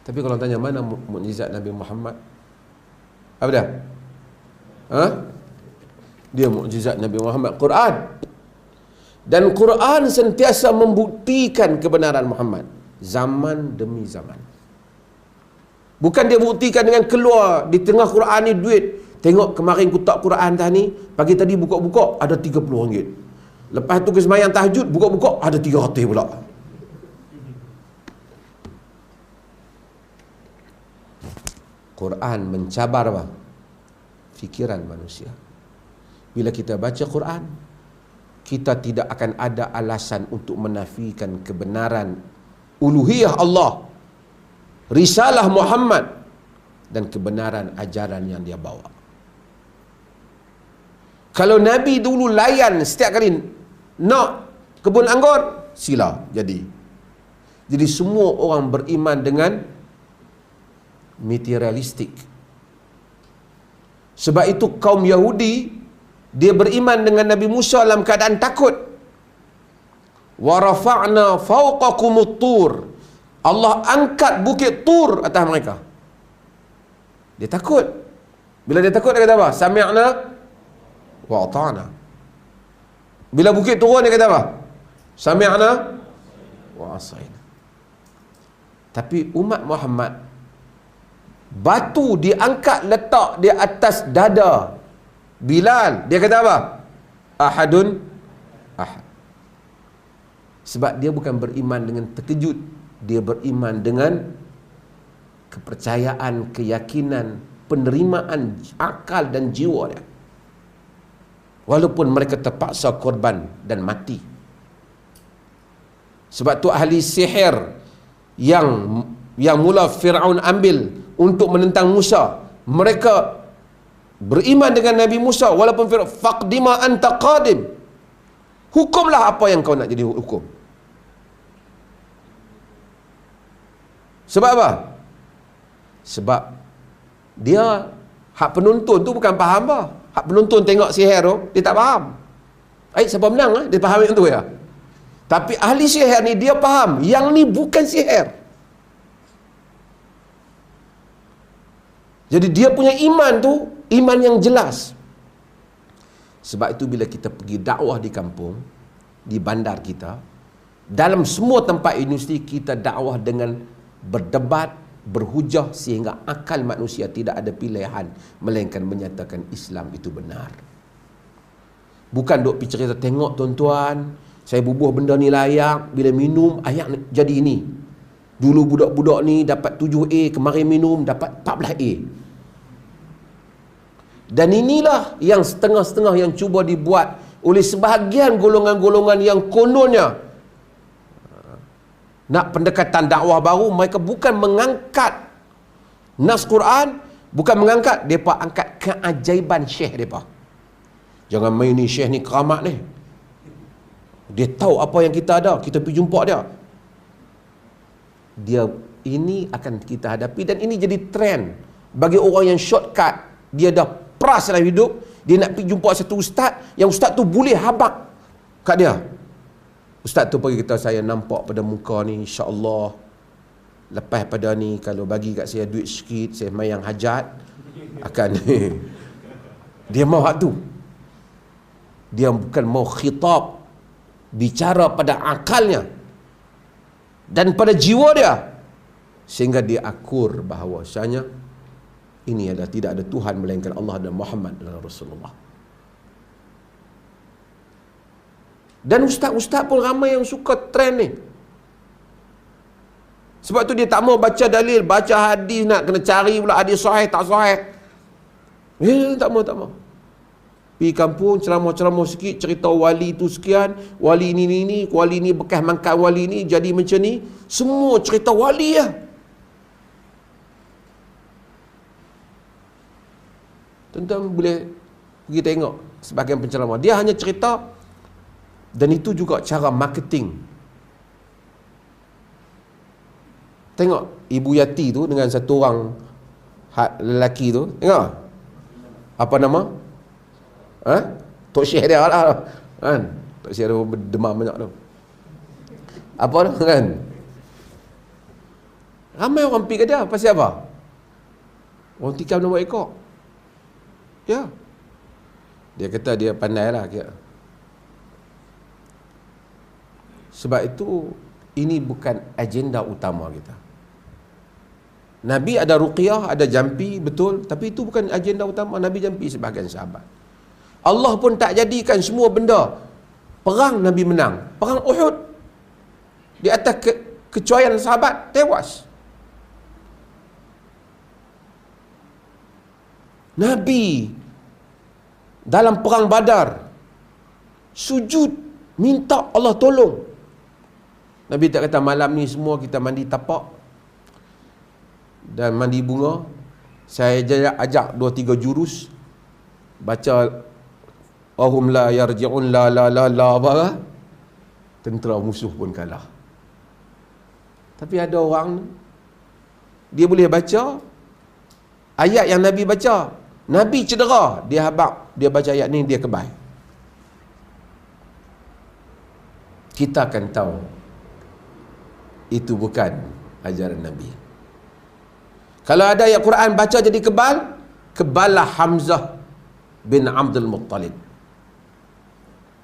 Tapi kalau tanya mana mukjizat Nabi Muhammad? Apa dia? Ha? Dia mukjizat Nabi Muhammad Quran. Dan Quran sentiasa membuktikan kebenaran Muhammad zaman demi zaman. Bukan dia buktikan dengan keluar di tengah Quran ni duit. Tengok kemarin aku tak Quran dah ni, pagi tadi buka-buka ada RM30. Lepas tu ke sembahyang tahajud, buka-buka ada 300 pula. Quran mencabar apa? Fikiran manusia. Bila kita baca Quran, kita tidak akan ada alasan untuk menafikan kebenaran uluhiyah Allah, risalah Muhammad, dan kebenaran ajaran yang dia bawa. Kalau Nabi dulu layan setiap kali nak kebun anggur, sila jadi. Jadi semua orang beriman dengan materialistik. Sebab itu kaum Yahudi, dia beriman dengan Nabi Musa dalam keadaan takut. Wa rafa'na fawqakumut tur. Allah angkat bukit Tur atas mereka. Dia takut. Bila dia takut, dia kata apa? Sami'na wa ata'na. Bila bukit turun, dia kata apa? Sami'na wa asaina. Tapi umat Muhammad, batu diangkat letak di atas dada Bilal, dia kata apa? Ahadun ahad. Sebab dia bukan beriman dengan terkejut, dia beriman dengan kepercayaan, keyakinan, penerimaan akal dan jiwa dia, walaupun mereka terpaksa korban dan mati. Sebab tu ahli sihir yang mula Fir'aun ambil untuk menentang Musa, mereka beriman dengan Nabi Musa walaupun Fir'aun, faqdima anta qadim, hukumlah apa yang kau nak jadi hukum. Sebab apa? Sebab dia, hak penonton tu bukan faham apa. Hak penonton tengok sihir tu, dia tak faham. Siapa menang dia faham yang tu ya. Tapi ahli sihir ni dia faham, yang ni bukan sihir. Jadi dia punya iman tu iman yang jelas. Sebab itu bila kita pergi dakwah di kampung, di bandar kita, dalam semua tempat industri, kita dakwah dengan berdebat, berhujah, sehingga akal manusia tidak ada pilihan melainkan menyatakan Islam itu benar. Bukan duk pergi cerita, tengok tuan-tuan, saya bubuh benda ni layak, bila minum ayak jadi ini. Dulu budak-budak ni dapat 7A, kemarin minum dapat 14A. Dan inilah yang setengah-setengah yang cuba dibuat oleh sebahagian golongan-golongan yang kononnya nak pendekatan dakwah baru. Mereka bukan mengangkat nas Quran, bukan mengangkat, mereka angkat keajaiban syekh mereka. Jangan main ni syekh ni keramat ni, dia tahu apa yang kita ada, kita pergi jumpa dia. Ini akan kita hadapi, dan ini jadi trend bagi orang yang shortcut. Dia dah peras dalam hidup, dia nak pergi jumpa satu ustaz, yang ustaz tu boleh habak kat dia. Ustaz tu pergi kata, saya nampak pada muka ni, insya-Allah lepas pada ni kalau bagi kat saya duit sikit, saya mayang hajat akan dia mau hak tu. Dia bukan mau khitab, bicara pada akalnya dan pada jiwa dia, sehingga dia akur bahawasanya ini adalah tidak ada Tuhan melainkan Allah dan Muhammad adalah Rasulullah. Dan ustaz-ustaz pun ramai yang suka trend ni. Sebab tu dia tak mau baca dalil, baca hadis, nak kena cari pula hadis sahih tak sahih. Tak mau. Pergi kampung, ceramah-ceramah sikit, cerita wali tu sekian, wali ni, wali ni bekas mangkat wali ni, jadi macam ni. Semua cerita wali lah. Tuan-tuan boleh pergi tengok sebahagian penceramah, dia hanya cerita, dan itu juga cara marketing. Tengok Ibu Yati tu dengan satu orang lelaki tu, tengok apa nama? Tok Syekh dia lah kan. Tok Syekh dia demam banyak tu. Apa tu kan? Ramai orang pergi ke dia, pasal apa? Orang tikam nombor ekor. Ya. Dia kata dia pandai lah kira. Sebab itu ini bukan agenda utama kita. Nabi ada ruqyah, ada jampi, betul, tapi itu bukan agenda utama. Nabi jampi sebahagian sahabat. Allah pun tak jadikan semua benda. Perang Nabi menang. Perang Uhud, di atas kecuaian sahabat tewas. Nabi dalam perang Badar sujud minta Allah tolong. Nabi tak kata malam ni semua kita mandi tapak dan mandi bunga, saya ajak 2-3 jurus baca ahum la yarji'un la apa, tentera musuh pun kalah. Tapi ada orang dia boleh baca ayat yang Nabi baca, Nabi cedera, dia habaq, dia baca ayat ni, dia kebal. Kita akan tahu itu bukan ajaran Nabi. Kalau ada ayat Quran baca jadi kebal, keballah Hamzah bin Abdul Muttalib,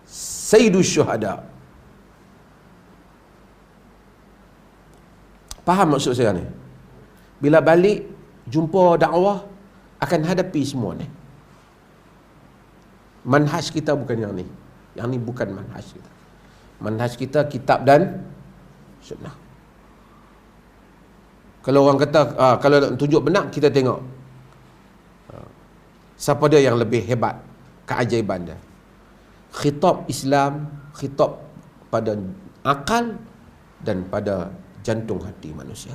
Sayyidus Syuhada. Faham maksud saya ni? Bila balik jumpa dakwah akan hadapi semua ni. Manhaj kita bukan yang ni. Yang ni bukan manhaj kita. Manhaj kita kitab dan sunnah. Kalau orang kata kalau nak tunjuk benar, kita tengok siapa dia yang lebih hebat, keajaiban dia. Khitab Islam, khitab pada akal dan pada jantung hati manusia.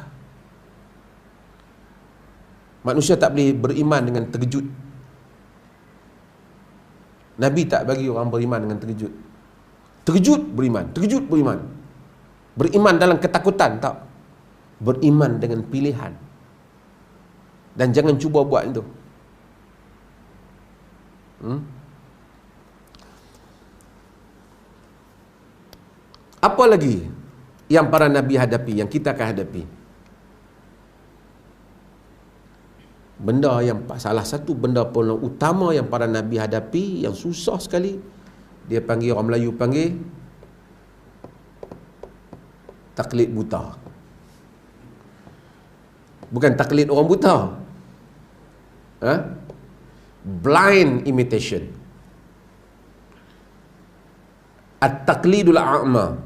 Manusia tak boleh beriman dengan terkejut. Nabi tak bagi orang beriman dengan terkejut. Terkejut beriman, terkejut beriman. Beriman dalam ketakutan, tak. Beriman dengan pilihan. Dan jangan cuba buat itu. Apa lagi yang para Nabi hadapi, yang kita akan hadapi? Benda yang salah satu benda paling utama yang para Nabi hadapi, yang susah sekali, dia panggil, orang Melayu panggil taklid buta. Bukan taklid orang buta, blind imitation. At-taqlidul a'ma.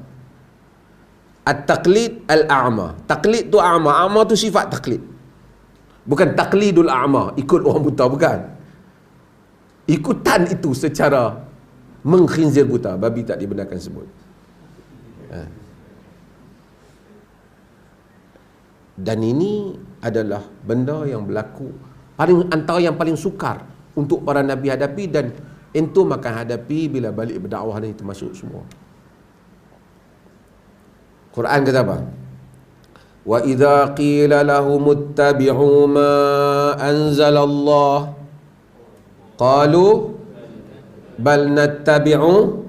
At-taqlid al-a'ma. Taklid tu a'ma. A'ma tu sifat taklid. Bukan taklidul a'ma, ikut orang buta, bukan. Ikutan itu secara mengkhinzir buta. Babi tak dibenarkan sebut. Dan ini adalah benda yang berlaku antara yang paling sukar untuk para Nabi hadapi, dan entum akan hadapi bila balik berdakwah ni, termasuk semua. Quran kata apa? Wa idza qila lahum ittabi'u ma anzalallah qalu bal nattabi'u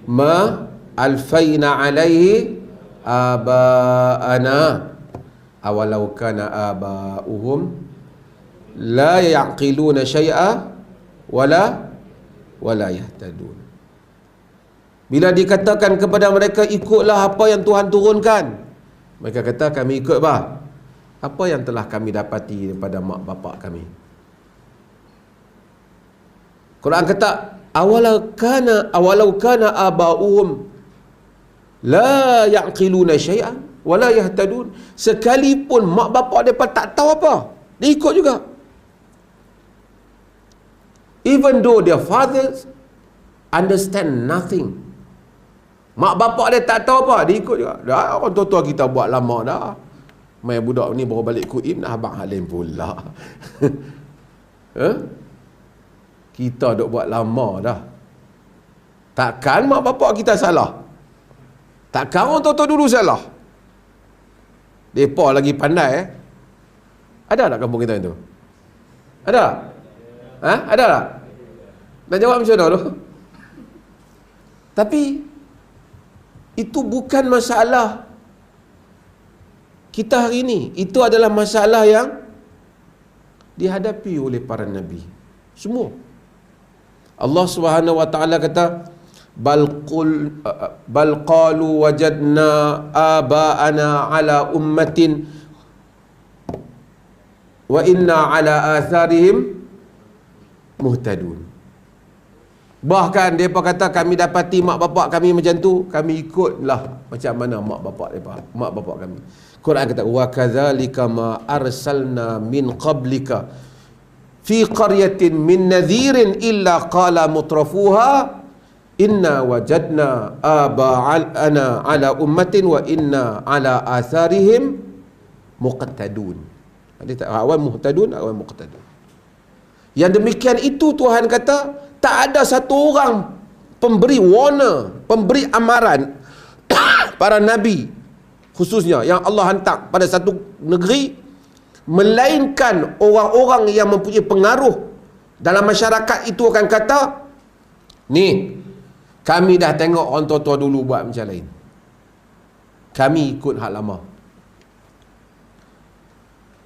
ma alfayna alaihi aba'ana awalau kana aba'uhum la yaqiluna syai'a wala yahtadun. Bila dikatakan kepada mereka, ikutlah apa yang Tuhan turunkan, mereka kata, kami ikut apa yang telah kami dapati daripada mak bapak kami. Quran kata, awalau kana aba'uhum la yaqiluna syai'an wala yahtadun. Sekalipun mak bapak mereka tak tahu apa, dia ikut juga. Even though their fathers understand nothing, mak bapak dia tak tahu apa, dia ikut juga. Dah, orang tua-tua kita buat lama dah. Mai budak ni baru balik Kuim, dah abang Halim pula. Kita duk buat lama dah. Takkan mak bapak kita salah? Takkan orang tua-tua dulu salah? Depa lagi pandai Ada tak kampung kita itu? Ada? Ada tak? Nak jawab macam mana tu? Tapi itu bukan masalah kita hari ini. Itu adalah masalah yang dihadapi oleh para Nabi semua. Allah Subhanahu Wa Taala kata, bal qalu wajadna aba'ana ala ummatin wa inna ala atharihim muhtadun. Bahkan mereka kata, kami dapati mak bapak kami macam tu, kami ikutlah macam mana mak bapak kami. Quran kata, wa kadzalika ma arsalna min qablika fi qaryatin min nadhirin illa qala mutrafuha inna wajadna aba'ana ala ummatin wa inna ala atharihim muqtadun. Ada awal muhtadun, awal muqtadun. Yang demikian itu Tuhan kata, tak ada satu orang pemberi warner, pemberi amaran para nabi khususnya yang Allah hantar pada satu negeri, melainkan orang-orang yang mempunyai pengaruh dalam masyarakat itu akan kata, ni kami dah tengok orang tua-tua dulu buat macam lain, kami ikut hak lama.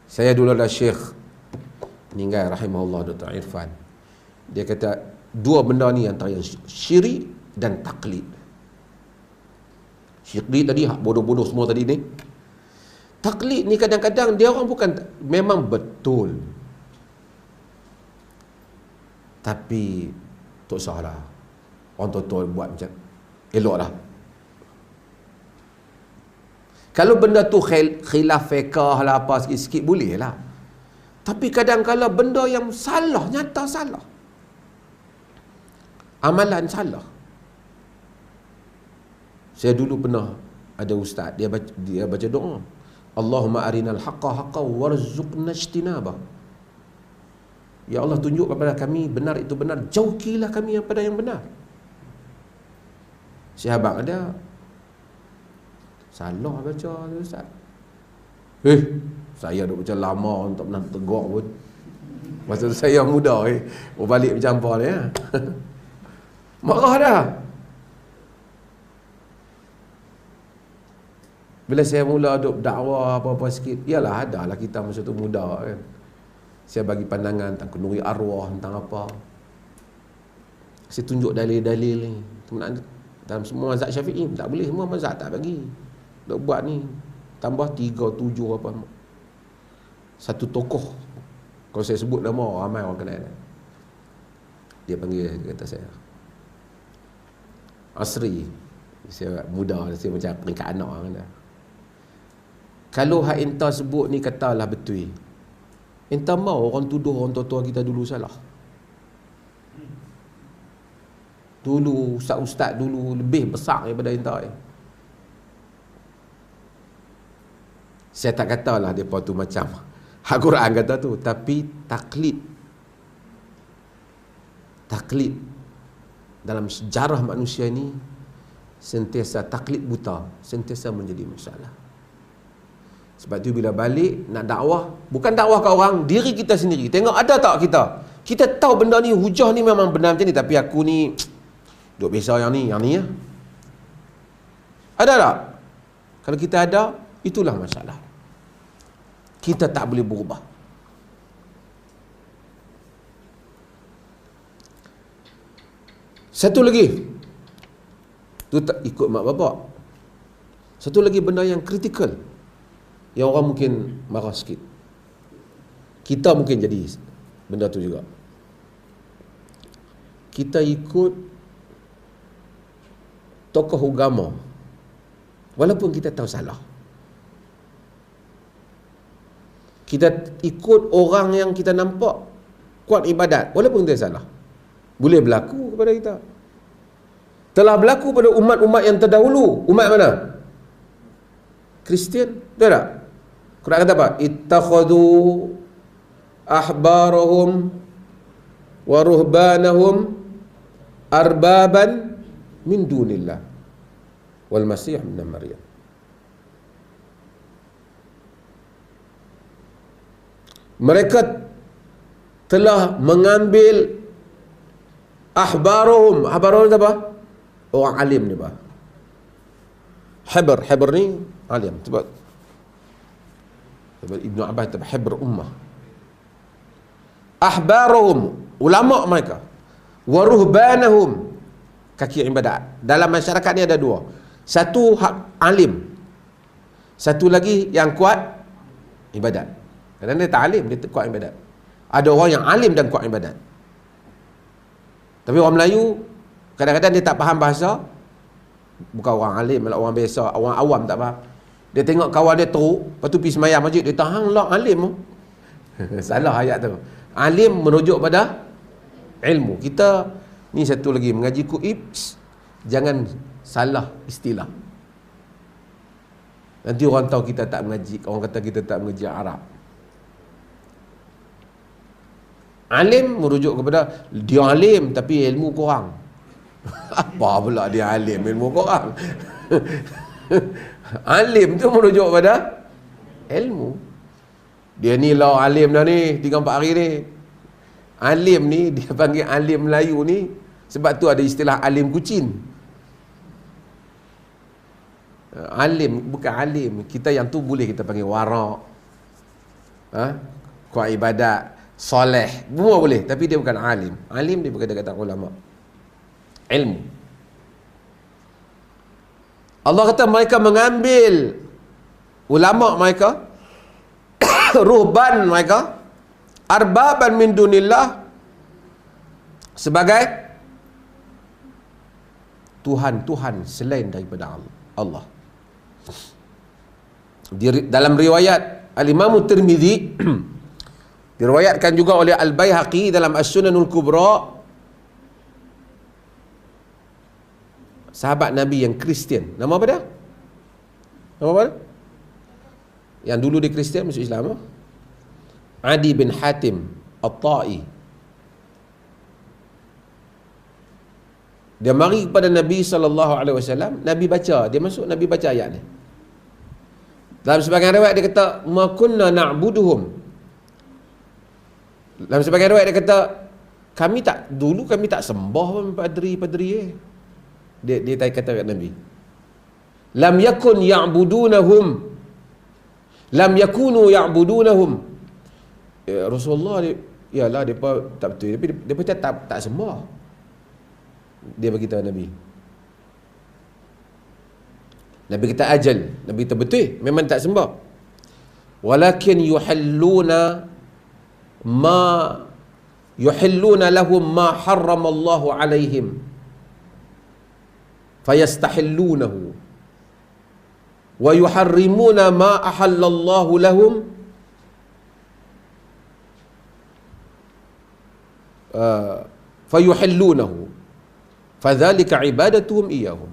Saya dulu ada Syekh meninggal rahimahullah, Dr. Irfan. Dia kata dua benda ni antara yang syirik dan taklid. Syirik tadi hak bodoh-bodoh semua tadi ni. Taklid ni kadang-kadang dia orang bukan memang betul, tapi tak salah. Orang tua-tua buat macam eloklah. Kalau benda tu khilaf fiqh lah apa sikit-sikit boleh lah. Tapi kadang-kadang benda yang salah, nyata salah, amalan salah. Saya dulu pernah ada ustaz, dia baca doa, Allahumma arinal haqqa haqqa warzuqna ijtinabah. Ya Allah, tunjuk kepada kami benar itu benar, jauhilah kami pada yang benar. Sahabat ada salah baca ustaz. Saya duk baca lama, tak pernah tegak pun. Masa saya muda balik macam apa ni ya. Marah dah. Bila saya mula duk dakwah apa-apa sikit, yalah adalah kita masa tu muda kan. Saya bagi pandangan tentang kenduri arwah, tentang apa. Saya tunjuk dalil-dalil ni. Dalam semua mazhab Syafi'i tak boleh, semua mazhab tak bagi. Duk buat ni tambah 3, 7 apa. Satu tokoh, kalau saya sebut nama ramai orang kenal. Dia panggil, dia kata saya Asri. Saya muda, saya macam peringkat anak kan dah. Kalau hak entah sebut ni katalah betul, entah mau orang tuduh orang tua-tua kita dulu salah. Dulu ustaz-ustaz dulu lebih besar daripada entah. Saya tak katalah depa tu macam hak Quran kata tu, tapi taklid dalam sejarah manusia ni sentiasa taklid buta, sentiasa menjadi masalah. Sebab tu bila balik nak dakwah, bukan dakwah ke orang, diri kita sendiri. Tengok ada tak kita tahu benda ni hujah ni memang benar macam ni, tapi aku ni duk biasa yang ni ya. Ada tak? Kalau kita ada, itulah masalah. Kita tak boleh berubah. Satu lagi, tu tak ikut mak bapak. Satu lagi benda yang kritikal, yang orang mungkin marah sikit, kita mungkin jadi benda tu juga. Kita ikut tokoh agama walaupun kita tahu salah. Kita ikut orang yang kita nampak kuat ibadat walaupun dia salah. Boleh berlaku kepada kita. Telah berlaku pada umat-umat yang terdahulu. Umat mana? Kristian. Betul tak? Quran kata apa? Ittakhadhu ahbarahum wa ruhbanahum arbaban min dunillah wal masih ibn Maryam. Mereka telah mengambil ahbarahum. Ahbarahum apa? Orang alim ni bah. Habr ni alim. Sebab Ibnu Abbas kata habr ummah. Ahbarahum, ulama mereka. Wa ruhbanahum, kaki ibadat. Dalam masyarakat ni ada dua. Satu hak alim, satu lagi yang kuat ibadat. Kadang dia tak alim, dia kuat ibadat. Ada orang yang alim dan kuat ibadat. Tapi orang Melayu kadang-kadang dia tak faham bahasa. Bukan orang alim, malah orang biasa, orang awam tak faham. Dia tengok kawan dia teruk, lepas tu pergi semayang masjid, dia tahan lah alim tu. Salah ayat tu. Alim merujuk pada ilmu. Kita ni satu lagi, mengaji kuib, jangan salah istilah. Nanti orang tahu kita tak mengaji, orang kata kita tak mengaji Arab. Alim merujuk kepada dia alim tapi ilmu kurang. Apa pula dia alim ilmu kurang? Alim tu merujuk pada ilmu. Dia ni lah alim dah ni 3-4 hari ni. Alim ni dia panggil alim Melayu ni sebab tu ada istilah alim kucing. Alim bukan alim. Kita yang tu boleh kita panggil warak, kuat ibadat, soleh, semua boleh, tapi dia bukan alim. Alim dia bukan kata ulama. Ilmu. Allah kata mereka mengambil ulama mereka, ruhban mereka, arbaban min dunillah, sebagai Tuhan-Tuhan selain daripada Allah. Dalam riwayat Al-Imam Tirmizi diriwayatkan juga oleh Al-Baihaqi dalam As-Sunanul Kubra, sahabat Nabi yang Kristian, nama apa dia? Nama apa dia? Yang dulu dia Kristian masuk Islam, Adi bin Hatim At-Ta'i. Dia mari kepada Nabi SAW, Nabi baca, dia masuk, Nabi baca ayat ni. Dalam sebagian riwayat dia kata, ma kunna na'buduhum. Dalam sebagian riwayat dia kata, dulu kami tak sembah pun padri-padri Dia kata kat Nabi, lam yakun ya'budunahum, lam yakunu ya'budunahum. Rasulullah yalah depa tak betul, tapi depa tak sembah. Dia beritahu Nabi. Nabi kata ajal, Nabi kata betul, memang tak sembah. Walakin yuhilluna lahum ma harramallahu alaihim fayastahillunahu wa yuharrimuna ma ahallallahu lahum fayuhillunahu fadzalika ibadatuhum iyyahum.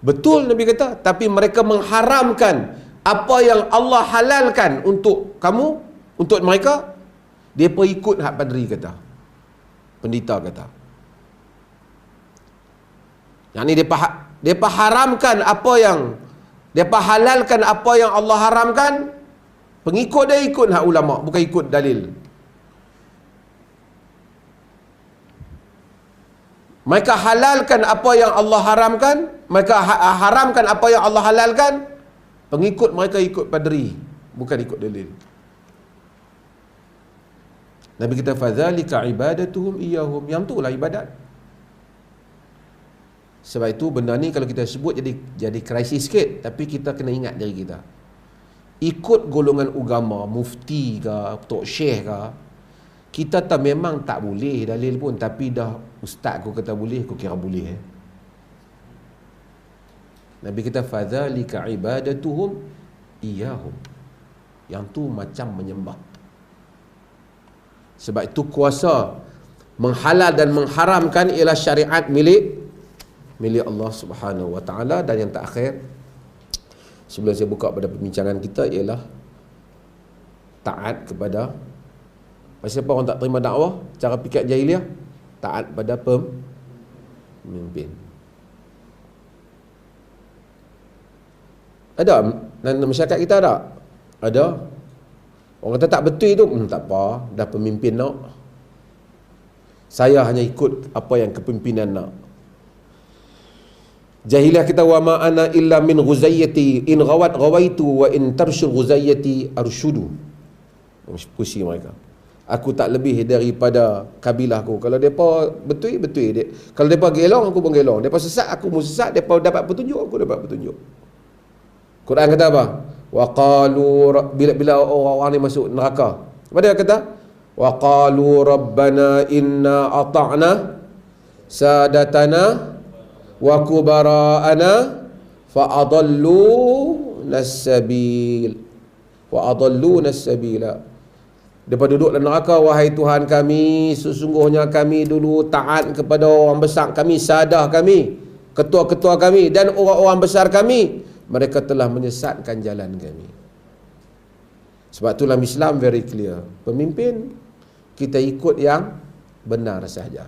Betul Nabi kata, tapi mereka mengharamkan apa yang Allah halalkan untuk kamu, untuk mereka, depa ikut hak padri kata, pendeta kata. Yang ni depa haramkan apa yang, depa halalkan apa yang Allah haramkan, pengikut dia ikut hak ulama, bukan ikut dalil. Mereka halalkan apa yang Allah haramkan, mereka haramkan apa yang Allah halalkan, pengikut mereka ikut padri, bukan ikut dalil. Nabi kata fadzalika ibadatuhum iyyahum, yang tu lah ibadat. Sebab itu benda ni kalau kita sebut jadi krisis sikit, tapi kita kena ingat diri kita. Ikut golongan agama, mufti ke, tok syekh ke, kita tak memang tak boleh dalil pun, tapi dah ustaz aku kata boleh, aku kira boleh. Nabi kata fadzalika ibadatuhum iyyahum, yang tu macam menyembah. Sebab itu kuasa menghalal dan mengharamkan ialah syariat milik Allah Subhanahu wa taala. Dan yang terakhir sebelum saya buka pada perbincangan kita ialah taat kepada, siapa orang tak terima dakwah, cara fikir jahiliah, taat pada pemimpin. Ada dalam masyarakat kita ada orang kata tak betul itu, tak apa, dah pemimpin nak, saya hanya ikut apa yang kepimpinan nak. Jahiliah kita, wa ma ana illa min ghuzayyati in ghawat ghawaitu wa in tarshul ghuzayyati arshudu. Puisi mereka, aku tak lebih daripada kabilah aku. Kalau depa betul dia. Kalau depa gelong, aku pun gelong. Depa sesat, aku pun sesat. Depa dapat petunjuk, aku dapat petunjuk. Quran kata apa? Wa qalu, bila orang ni masuk neraka, apa dia kata? Wa qalu rabbana inna ata'na sadatana wa kubara'ana fa adalluna as-sabil wa adalluna as-sabila. Depa duduk dalam neraka, wahai Tuhan kami, sesungguhnya kami dulu taat kepada orang besar kami, sadah kami, ketua-ketua kami dan orang-orang besar kami, mereka telah menyesatkan jalan kami. Sebab tu dalam Islam very clear, pemimpin kita ikut yang benar sahaja.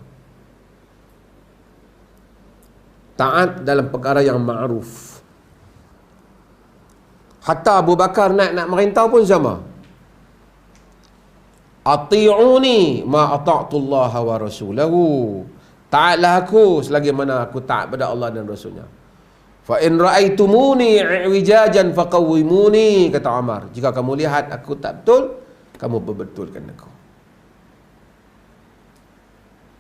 Taat dalam perkara yang ma'ruf. Hatta Abu Bakar nak merintah pun sama. Ati'uni ma ata'tullaha wa rasulahu. Taatlah aku selagi mana aku taat pada Allah dan Rasulnya. Fa in ra'aitumuni i'wijajan faqawwimuni, kata Umar. Jika kamu lihat aku tak betul, kamu perbetulkan aku.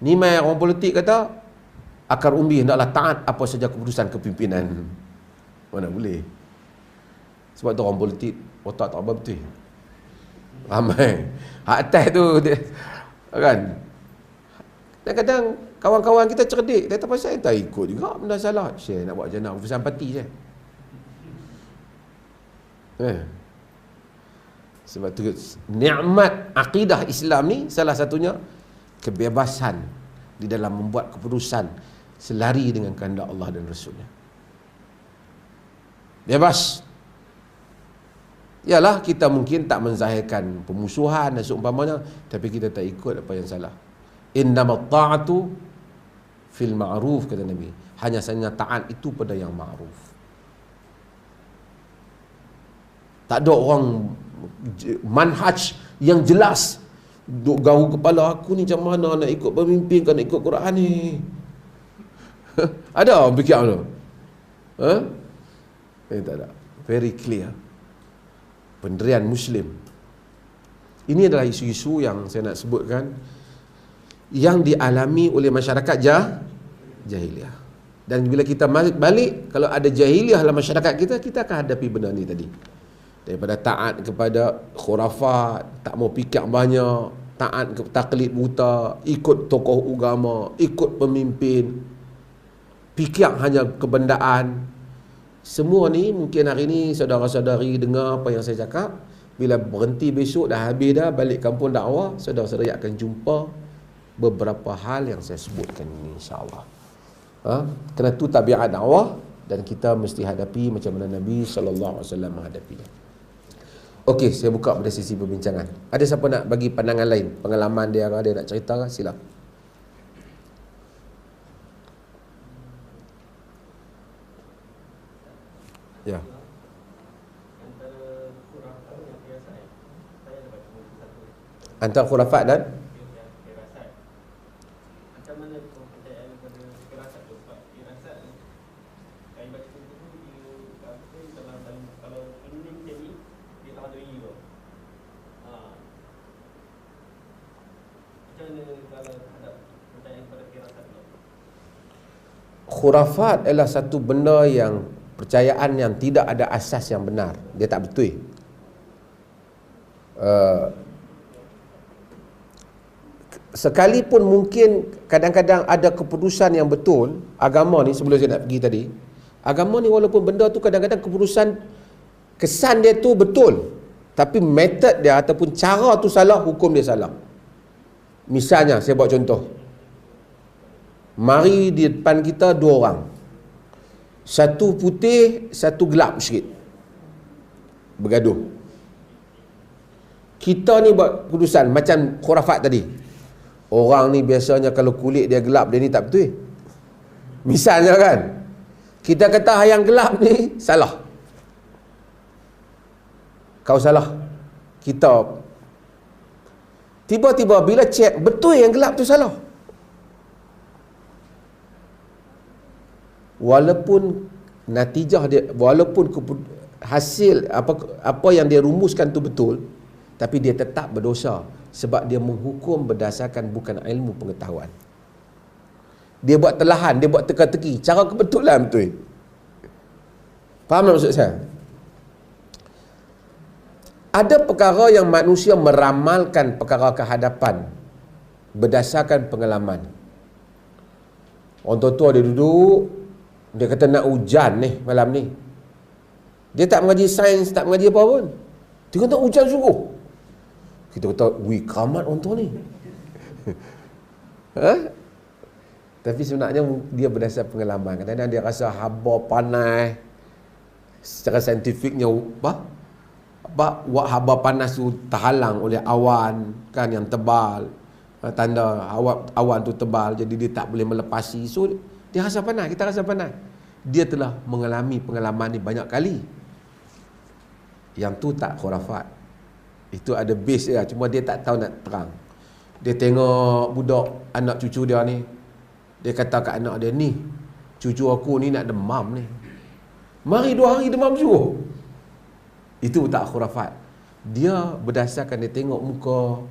Ni mai orang politik kata akar umbi hendaklah taat apa saja keputusan kepimpinan. Mana boleh. Sebab tu orang politik otak tak betul. Ramai. Hak atas tu dia, kan. Kadang-kadang kawan-kawan kita cerdik, dia tak pasal tak ikut juga benda salah. Saya nak buat macam mana, urusan parti saya. Sebab tu nikmat akidah Islam ni salah satunya kebebasan di dalam membuat keputusan selari dengan kehendak Allah dan Rasulnya. Bebas. Yalah, kita mungkin tak menzahirkan pemusuhan dan seumpamanya, tapi kita tak ikut apa yang salah. Innamat ta'atu fil ma'ruf, kata Nabi. Hanya saja taat itu pada yang ma'ruf. Tak ada orang manhaj yang jelas. Duk gaul kepala aku ni macam mana nak ikut pemimpin, kan nak ikut Quran ni. Ada orang fikir tu? Tak ada. Very clear. Pendirian Muslim. Ini adalah isu-isu yang saya nak sebutkan, yang dialami oleh masyarakat jahiliah. Dan bila kita balik, kalau ada jahiliah dalam masyarakat kita, kita akan hadapi benda ni tadi. Daripada taat kepada khurafat, tak mau fikir banyak, taat ke taklid buta, ikut tokoh agama, ikut pemimpin, fikir hanya kebendaan. Semua ni mungkin hari ni saudara-saudari dengar apa yang saya cakap. Bila berhenti besok dah habis dah, balik kampung dakwah, saudara-saudari akan jumpa beberapa hal yang saya sebutkan ini, insya-Allah. Kerana tu tabiat dakwah, dan kita mesti hadapi macam mana Nabi sallallahu alaihi wasallam menghadapinya. Okey, saya buka pada sesi perbincangan. Ada siapa nak bagi pandangan lain, pengalaman dia nak cerita ke? Sila. Ya. Antara khurafat dan macam mana kepercayaan kepada firasat tu? Sebab firasat ni saya baca buku dia kalau ini jadi dia tak ada ini tu. Macam mana kalau ada percayaan kepada firasat tu? Khurafat adalah satu benda yang percayaan yang tidak ada asas yang benar. Dia tak betul. Sekalipun mungkin kadang-kadang ada keputusan yang betul, agama ni, sebelum saya nak pergi tadi, agama ni walaupun benda tu kadang-kadang keputusan, kesan dia tu betul, tapi metod dia ataupun cara tu salah, hukum dia salah. Misalnya, saya buat contoh. Mari di depan kita dua orang. Satu putih, satu gelap sikit. Bergaduh. Kita ni buat keputusan macam khurafat tadi. Orang ni biasanya kalau kulit dia gelap, dia ni tak betul. Misalnya kan, kita kata yang gelap ni salah. Kau salah. Kita tiba-tiba bila cek, betul yang gelap tu salah. Walaupun natijah dia, walaupun hasil apa yang dia rumuskan tu betul, tapi dia tetap berdosa sebab dia menghukum berdasarkan bukan ilmu pengetahuan. Dia buat telahan, dia buat teka-teki, cara kebetulan betul. Faham tak maksud saya? Ada perkara yang manusia meramalkan perkara kehadapan berdasarkan pengalaman. Orang tua-tua dia duduk, dia kata nak hujan ni malam ni. Dia tak mengaji sains, tak mengaji apa pun. Dia kata hujan sungguh. Kita kata, wih, keramat orang tua ni. Tapi sebenarnya dia berdasar pengalaman. Kadang-kadang dia rasa haba panas. Secara saintifiknya, haba panas tu terhalang oleh awan kan yang tebal. Tanda awan tu tebal, jadi dia tak boleh melepasi. So, dia rasa panas, kita rasa panas. Dia telah mengalami pengalaman ni banyak kali. Yang tu tak khurafat. Itu ada base dia, cuma dia tak tahu nak terang. Dia tengok budak, anak cucu dia ni. Dia kata kat anak dia, ni, cucu aku ni nak demam ni. Mari 2 hari demam juga. Itu tak khurafat. Dia berdasarkan dia tengok muka,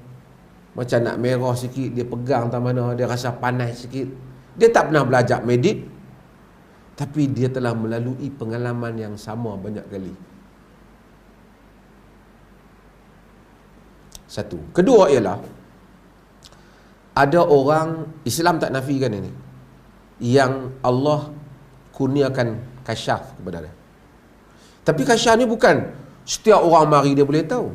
macam nak merah sikit, dia pegang tak mana, dia rasa panas sikit. Dia tak pernah belajar medik, tapi dia telah melalui pengalaman yang sama banyak kali. Satu. Kedua ialah, ada orang Islam tak nafikan ini, yang Allah kurniakan kasyaf kepada dia. Tapi kasyaf ni bukan setiap orang mari dia boleh tahu.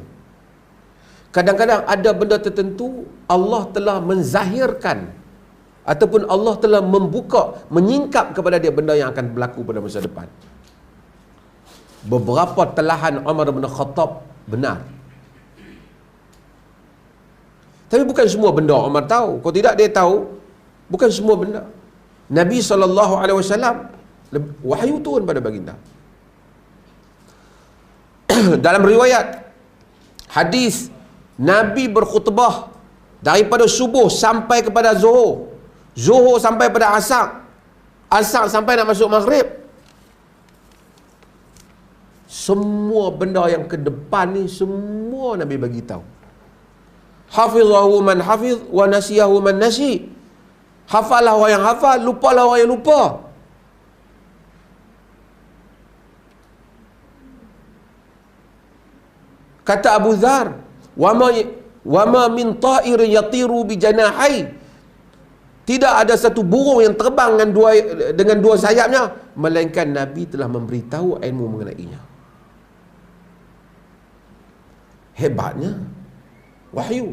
Kadang-kadang ada benda tertentu Allah telah menzahirkan, ataupun Allah telah membuka, menyingkap kepada dia benda yang akan berlaku pada masa depan. Beberapa telahan Umar bin Khattab benar, tapi bukan semua benda Umar tahu. Kalau tidak dia tahu, bukan semua benda. Nabi SAW, wahyu turun pada baginda. Dalam riwayat hadis, Nabi berkhutbah daripada subuh sampai kepada zuhur, zuhur sampai pada asar, asar sampai nak masuk maghrib. Semua benda yang ke depan ni semua Nabi bagi tahu. Hafizahu man hafiz wa nasiyahu man nasi. Hafalah orang yang hafal, lupalah orang yang lupa. Kata Abu Dzar, wama min ta'ir yatiru bi janahai. Tidak ada satu burung yang terbang dengan dua sayapnya, melainkan Nabi telah memberitahu ilmu mengenainya. Hebatnya wahyu.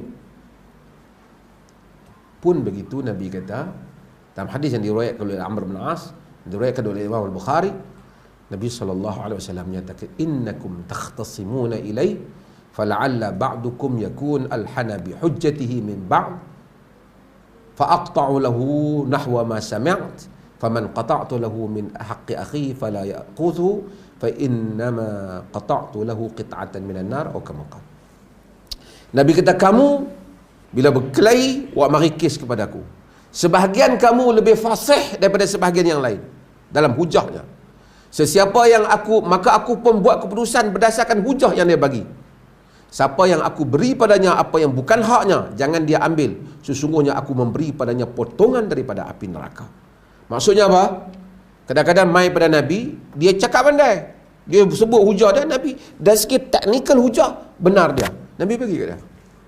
Pun begitu Nabi kata dalam hadis yang diriwayatkan oleh Amr bin As, diriwayatkan oleh Imam Al-Bukhari, Nabi SAW menyatakan, innakum takhtasimuna ilai fala'alla ba'dukum yakun alhana bi hujjatihi min ba'd fa'aqta'u lahu nahwa ma sami'at faman qata'tu lahu min haqqi akhi fala ya'khudhu fa innama qata'tu lahu qit'atan minan nar atau kama qala. Nabi kata, kamu bila berkelahi, awak mari kes kepada aku. Sebahagian kamu lebih fasih daripada sebahagian yang lain dalam hujahnya. Sesiapa yang maka aku pun buat keputusan berdasarkan hujah yang dia bagi. Siapa yang aku beri padanya apa yang bukan haknya, jangan dia ambil. Sesungguhnya aku memberi padanya potongan daripada api neraka. Maksudnya apa? Kadang-kadang mai pada Nabi, dia cakap pandai, dia sebut hujah dia, Nabi dari segi teknikal hujah benar dia, Nabi bagi kat dia.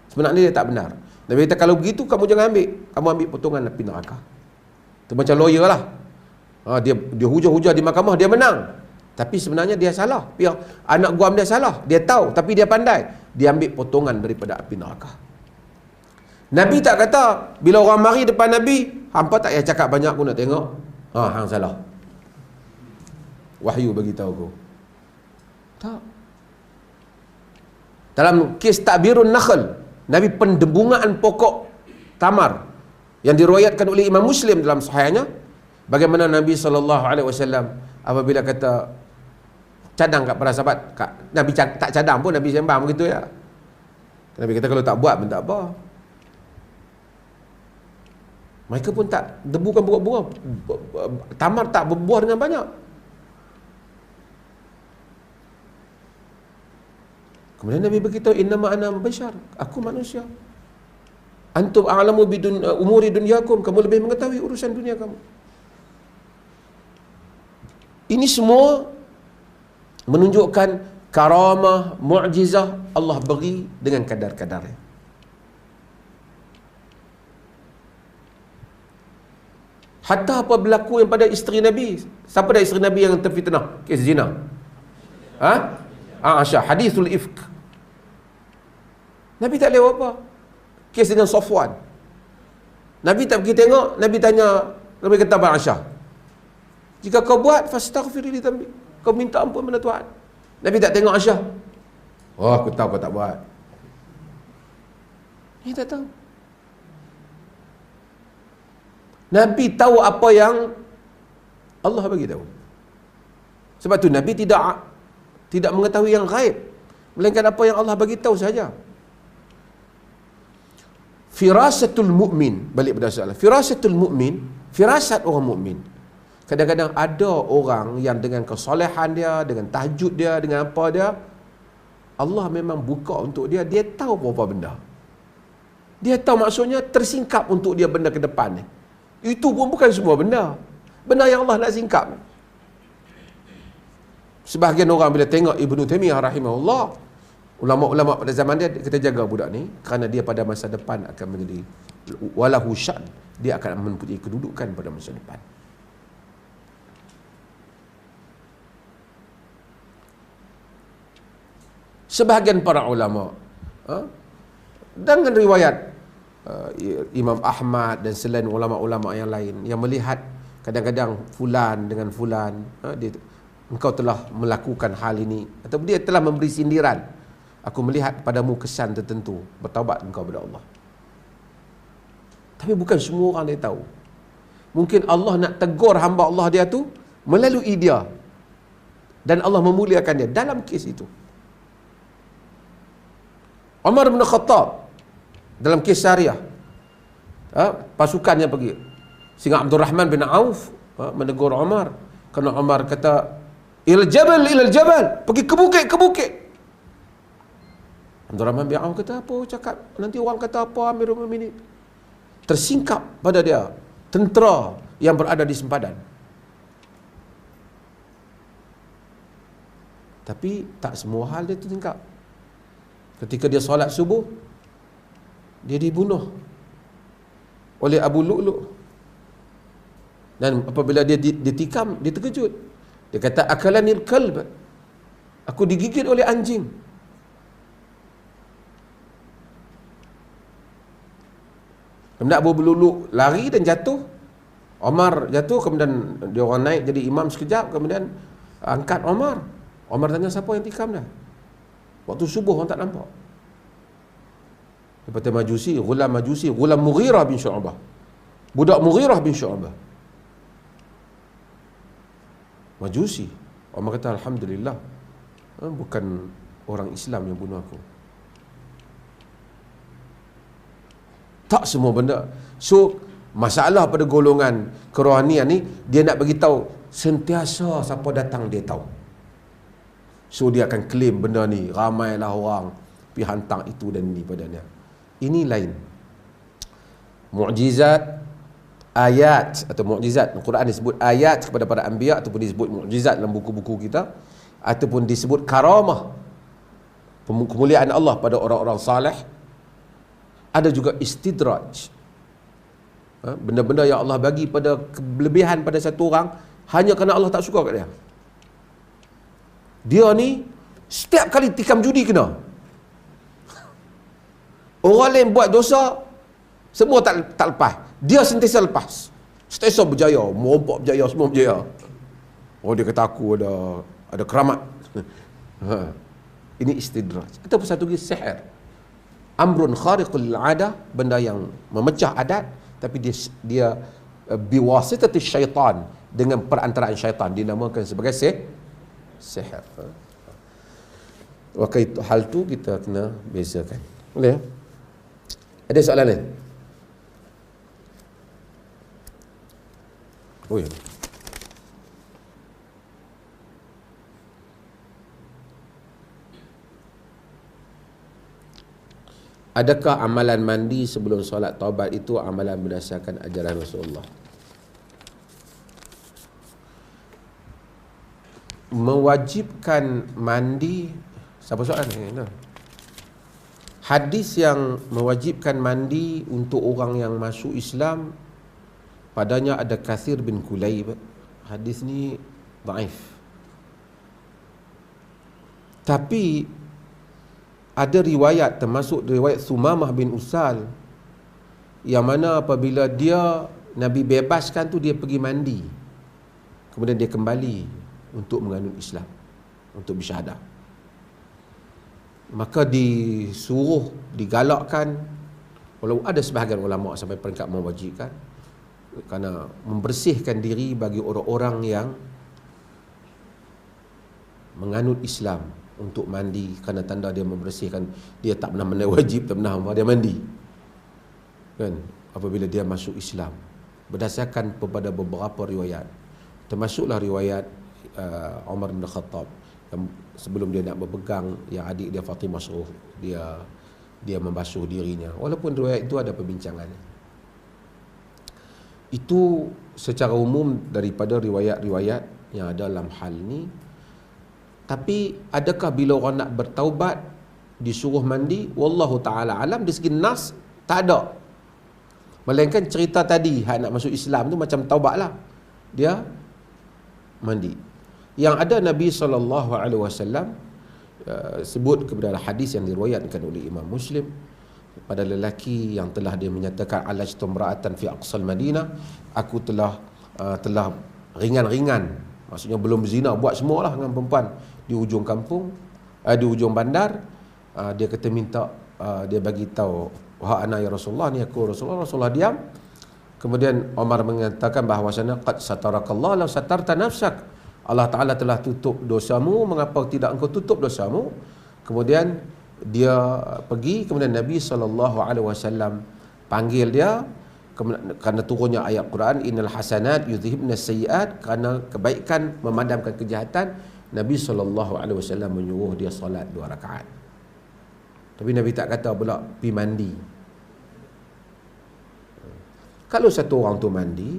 Sebenarnya dia tak benar. Nabi kata, kalau begitu kamu jangan ambil, kamu ambil potongan api neraka. Itu macam lawyer lah. Dia hujah-hujah di mahkamah, dia menang, tapi sebenarnya dia salah. Biar anak guam dia salah, dia tahu, tapi dia pandai, dia ambil potongan daripada api neraka. Nabi tak kata bila orang mari depan Nabi, hampa tak payah cakap banyak, aku nak tengok hang salah, wahyu bagi tahu aku. Tak. Dalam kes takbirun nakhl, Nabi pendebungaan pokok tamar yang diriwayatkan oleh Imam Muslim dalam sahihnya, bagaimana Nabi SAW apabila kata cadang kat para sahabat, Nabi tak cadang pun, Nabi sembang begitu ya. Nabi kata kalau tak buat pun tak apa. Mereka pun tak debukan bunga-bunga, tamar tak berbuah dengan banyak. Kemudian Nabi berkata, innama ana bashar, aku manusia. Antum a'lamu bidun umuri dunyakum, kamu lebih mengetahui urusan dunia kamu. Ini semua menunjukkan karamah, mu'jizah Allah beri dengan kadar-kadarnya. Hatta apa berlaku yang pada isteri Nabi. Siapa dah isteri Nabi yang terfitnah kes zina? Aisyah, hadithul ifk. Nabi tak lewat apa. Kes dengan Safwan, Nabi tak pergi tengok. Nabi tanya, Nabi kata pada Aisyah, jika kau buat, fastaghfiri li dhanbi, kau minta ampun pada Tuhan. Nabi tak tengok Aisyah, oh aku tahu kau tak buat. Dia tak tahu. Nabi tahu apa yang Allah bagi tahu. Sebab tu Nabi tidak mengetahui yang gaib, melainkan apa yang Allah bagi tahu saja. Firasatul mu'min, balik pada soalan. Firasatul mu'min, firasat orang mukmin. Kadang-kadang ada orang yang dengan kesolehan dia, dengan tahajud dia, dengan apa dia, Allah memang buka untuk dia, dia tahu apa-apa benda. Dia tahu, maksudnya tersingkap untuk dia benda ke depan ni. Itu pun bukan semua benda. Benda yang Allah nak singkap. Sebahagian orang bila tengok Ibnu Taimiyah rahimahullah, Ulama-ulama pada zaman dia, kita jaga budak ni kerana dia pada masa depan akan menjadi walahu sya'n, dia akan mempunyai kedudukan pada masa depan. Sebahagian para ulama dengan riwayat Imam Ahmad dan selain ulama-ulama yang lain yang melihat kadang-kadang fulan dengan fulan, engkau telah melakukan hal ini, atau dia telah memberi sindiran, aku melihat padamu kesan tertentu, bertaubat engkau kepada Allah. Tapi bukan semua orang dia tahu. Mungkin Allah nak tegur hamba Allah dia tu melalui dia, dan Allah memuliakan dia dalam kes itu. Umar bin Khattab dalam kes Syariah, pasukannya pergi, sehingga Abdul Rahman bin Auf menegur Umar kerana Umar kata ilal jabal, pergi ke bukit. Abdul Rahman bin Auf kata, apa cakap, nanti orang kata apa Amirul Mukminin. Tersingkap pada dia tentera yang berada di sempadan. Tapi tak semua hal dia tersingkap. Ketika dia solat subuh, dia dibunuh oleh Abu Lu'lu'. Dan apabila dia ditikam, dia terkejut. Dia kata, akalanil kalb, aku digigit oleh anjing. Kemudian Abu Lu'lu' lari dan jatuh. Omar jatuh, kemudian dia orang naik jadi imam sekejap, kemudian angkat Omar. Omar tanya, siapa yang tikam dah? Waktu subuh orang tak nampak. Daripada Majusi, Ghulam Mughirah bin Syu'bah. Budak Mughirah bin Syu'bah. Majusi. Omar kata, alhamdulillah, bukan orang Islam yang bunuh aku. Tak semua benda. So, masalah pada golongan kerohanian ni, dia nak bagi tahu sentiasa siapa datang dia tahu. So dia akan claim benda ni, ramailah orang pergi hantar itu dan ini padanya. Ini lain. Mukjizat, ayat atau mukjizat, Al-Quran disebut ayat kepada para anbiya, ataupun disebut mukjizat dalam buku-buku kita, ataupun disebut karamah, kemuliaan Allah pada orang-orang saleh. Ada juga istidraj, benda-benda yang Allah bagi pada kelebihan pada satu orang hanya kerana Allah tak suka kat dia. Dia ni setiap kali tikam judi kena. Orang lain buat dosa, semua tak lepas. Dia sentiasa lepas. Sentiasa berjaya, merompak berjaya, semua berjaya. Oh, dia kata aku ada keramat. Ini istidraj. Kita pun satu lagi sihir. Amrun khariqul adah, benda yang memecah adat, tapi dia biwasitati syaitan, dengan perantaraan syaitan, dinamakan sebagai sihir. Maka itu hal tu kita kena bezakan. Boleh? Ada soalan lain? Oh ya. Adakah amalan mandi sebelum solat taubat itu amalan berdasarkan ajaran Rasulullah? Mewajibkan mandi, siapa soalan ni? Hadis yang mewajibkan mandi untuk orang yang masuk Islam, padanya ada Kathir bin Kulayb. Hadis ni dhaif. Tapi ada riwayat, termasuk riwayat Sumamah bin Usal, yang mana apabila dia Nabi bebaskan tu, dia pergi mandi, kemudian dia kembali untuk menganut Islam, untuk bersyahadah. Maka disuruh, digalakkan, walau ada sebahagian ulama sampai peringkat mewajibkan, kerana membersihkan diri bagi orang-orang yang menganut Islam, untuk mandi, kerana tanda dia membersihkan. Dia tak pernah mandi wajib, tak pernah dia mandi, kan, apabila dia masuk Islam, berdasarkan kepada beberapa riwayat, termasuklah riwayat Umar bin Khattab yang sebelum dia nak berpegang, yang adik dia Fatimah suruh dia membasuh dirinya, walaupun riwayat itu ada perbincangan. Itu secara umum daripada riwayat-riwayat yang ada dalam hal ni. Tapi adakah bila orang nak bertaubat disuruh mandi, wallahu ta'ala alam, dari segi nas tak ada. Melainkan cerita tadi hak nak masuk Islam tu macam taubat lah, dia mandi. Yang ada Nabi SAW sebut kepada hadis yang diriwayatkan oleh Imam Muslim, pada lelaki yang telah dia menyatakan alajtu imra'atan fi aqsal Madinah, aku telah ringan-ringan, maksudnya belum berzina, buat semualah dengan perempuan di ujung kampung, di ujung bandar. Dia kata minta, dia bagi tahu, wahai ana ya Rasulullah, ni aku Rasulullah. Rasulullah diam. Kemudian Umar mengatakan bahawasanya qad satarakallah law satarta nafsak, Allah Ta'ala telah tutup dosamu, mengapa tidak engkau tutup dosamu? Kemudian dia pergi, kemudian Nabi SAW panggil dia, kerana turunnya ayat Quran, innal hasanat yudhibna sayyiat, kerana kebaikan memadamkan kejahatan. Nabi SAW menyuruh dia solat 2 rakaat. Tapi Nabi tak kata pula pergi mandi. Kalau satu orang tu mandi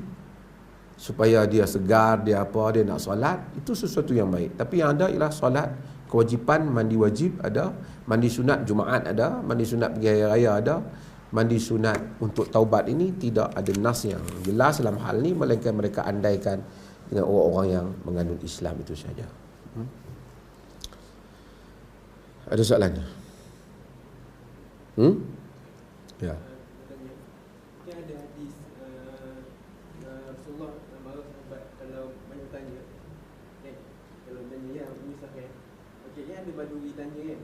supaya dia segar, dia apa, dia nak solat, itu sesuatu yang baik. Tapi yang ada ialah solat kewajipan, mandi wajib ada, mandi sunat Jumaat ada, mandi sunat pergi hari raya ada, mandi sunat untuk taubat ini tidak ada nas yang jelas dalam hal ni, melainkan mereka andaikan dengan orang-orang yang menganut Islam itu saja. Ada soalan? Ya.
Ada hadis Rasulullah marah sahabat kalau banyak tanya, kalau tanya ya misal okey, yang ada badui tanya kan,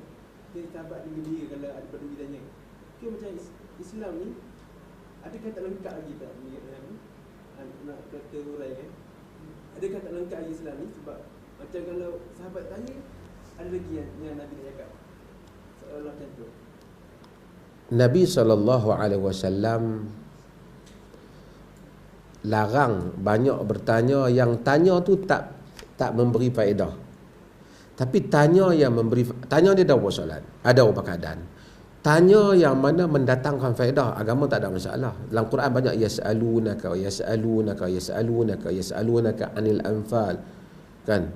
sahabat dia gembira kalau ada badui tanya. Okey, macam Islam ni adakah tak lengkap lagi tak nak kata urai kan, adakah tak lengkap lagi Islam ni? Sebab macam kalau sahabat tanya, ada lagi yang Nabi nak cakap seolah macam tu.
Nabi SAW larang banyak bertanya, yang tanya tu tak memberi faedah. Tapi tanya yang memberi, tanya dia dah buat soalan, ada ubah keadaan. Tanya yang mana mendatangkan faedah, agama tak ada masalah. Dalam Quran banyak yas'alunaka anil anfal, kan?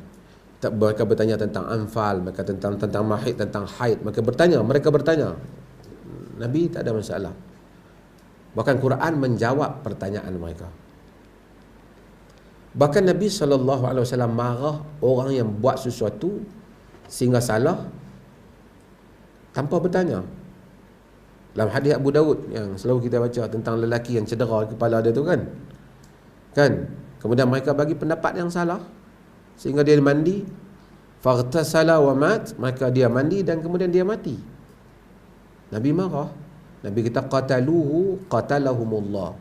Mereka bertanya tentang anfal, mereka tentang mahid, tentang haid, mereka bertanya. Nabi tak ada masalah. Bahkan Quran menjawab pertanyaan mereka. Bahkan Nabi SAW marah orang yang buat sesuatu sehingga salah tanpa bertanya. Dalam hadis Abu Daud yang selalu kita baca tentang lelaki yang cedera kepala dia tu kan. Kemudian mereka bagi pendapat yang salah sehingga dia mandi, faghtasala wa mat, maka dia mandi dan kemudian dia mati. Nabi marah. Nabi kata qatalahumullah.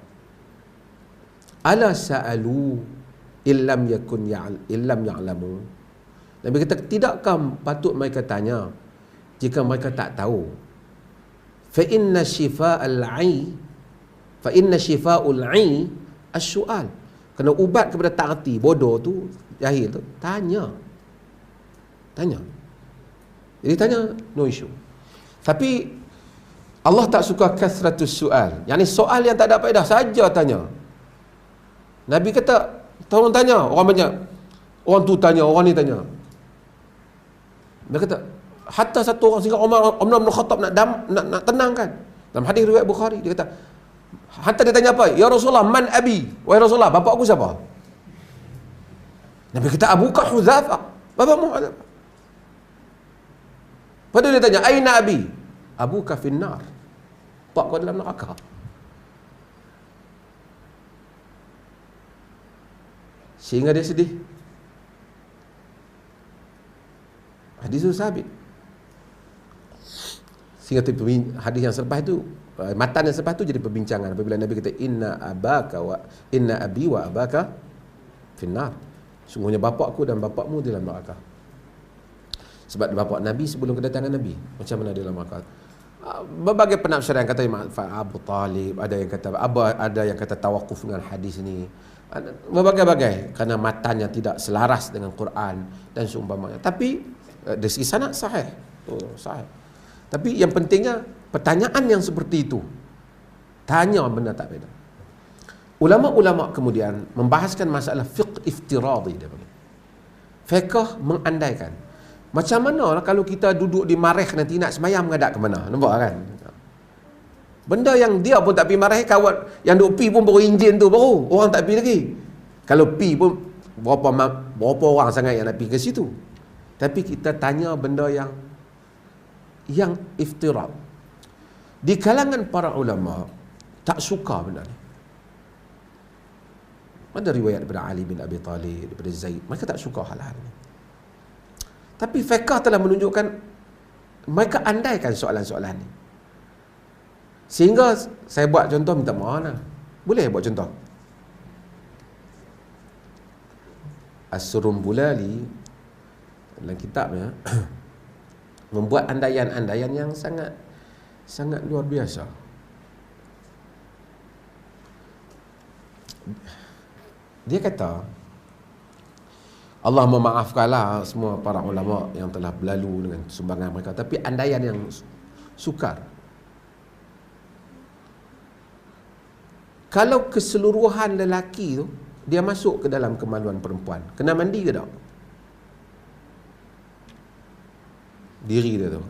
Ala sa'alu illam ya'lamu. Nabi kata, tidakkah patut mereka tanya jika mereka tak tahu? Fa inna shifa'ul 'ai as-su'al. Kena ubat kepada tak reti, bodoh tu, jahil tu, tanya. Jadi tanya, no issue. Tapi Allah tak suka kasratus soal, yakni soal yang tak ada faedah saja tanya. Nabi kata, tolong tanya, orang banyak, orang tu tanya, orang ni tanya. Dia kata, hatta satu orang sehingga Umar bin Khattab nak tenangkan. Dalam hadis riwayat Bukhari, dia kata, hatta dia tanya apa? Ya Rasulullah, man abi? Wahai Rasulullah, bapa aku siapa? Nabi kata, abuka Hudzafah, bapamu Hudzafah. Padahal dia tanya, aina abi? Abuka finnar, pak kau dalam neraka. Sehingga dia sedih. Hadis itu sabit. Sehingga hadis yang selepas itu, matan yang selepas itu jadi perbincangan apabila Nabi kata inna abi wa abaka finnar. Sungguhnya bapakku dan bapakmu dalam neraka. Sebab bapak Nabi sebelum kedatangan Nabi, macam mana dalam neraka? Berbagai penafsiran, kata Abu Talib, ada yang kata tawakuf dengan hadis ini, berbagai-bagai, kerana matanya tidak selaras dengan Quran dan seumpamanya. Tapi dari segi sanad sahih, sahih. Tapi yang pentingnya pertanyaan yang seperti itu, tanya benda tak beda. Ulama-ulama kemudian membahaskan masalah fiqh iftiradi dia panggil. Fiqh mengandaikan. Macam mana lah kalau kita duduk di marikh nanti nak semayang menghadap ke mana? Nampak kan? Benda yang dia pun tak pergi marikh, kawan yang duk pi pun baru enjin tu baru. Orang tak pergi lagi. Kalau pi pun berapa orang sangat yang nak pergi ke situ. Tapi kita tanya benda yang iftirak. Di kalangan para ulama tak suka benda ni. Ada riwayat daripada Ali bin Abi Talib, daripada Zaid, mereka tak suka hal-hal ni. Tapi fiqh telah menunjukkan mereka andaikan soalan-soalan ni. Sehingga saya buat contoh, minta maaf lah. Boleh buat contoh? As-Surumbulali dalam kitabnya membuat andaian-andaian yang sangat luar biasa. Dia kata, Allah memaafkanlah semua para ulama yang telah berlalu dengan sumbangan mereka, tapi andaian yang sukar. Kalau keseluruhan lelaki tu dia masuk ke dalam kemaluan perempuan, kena mandi ke tak? Diri dia tu.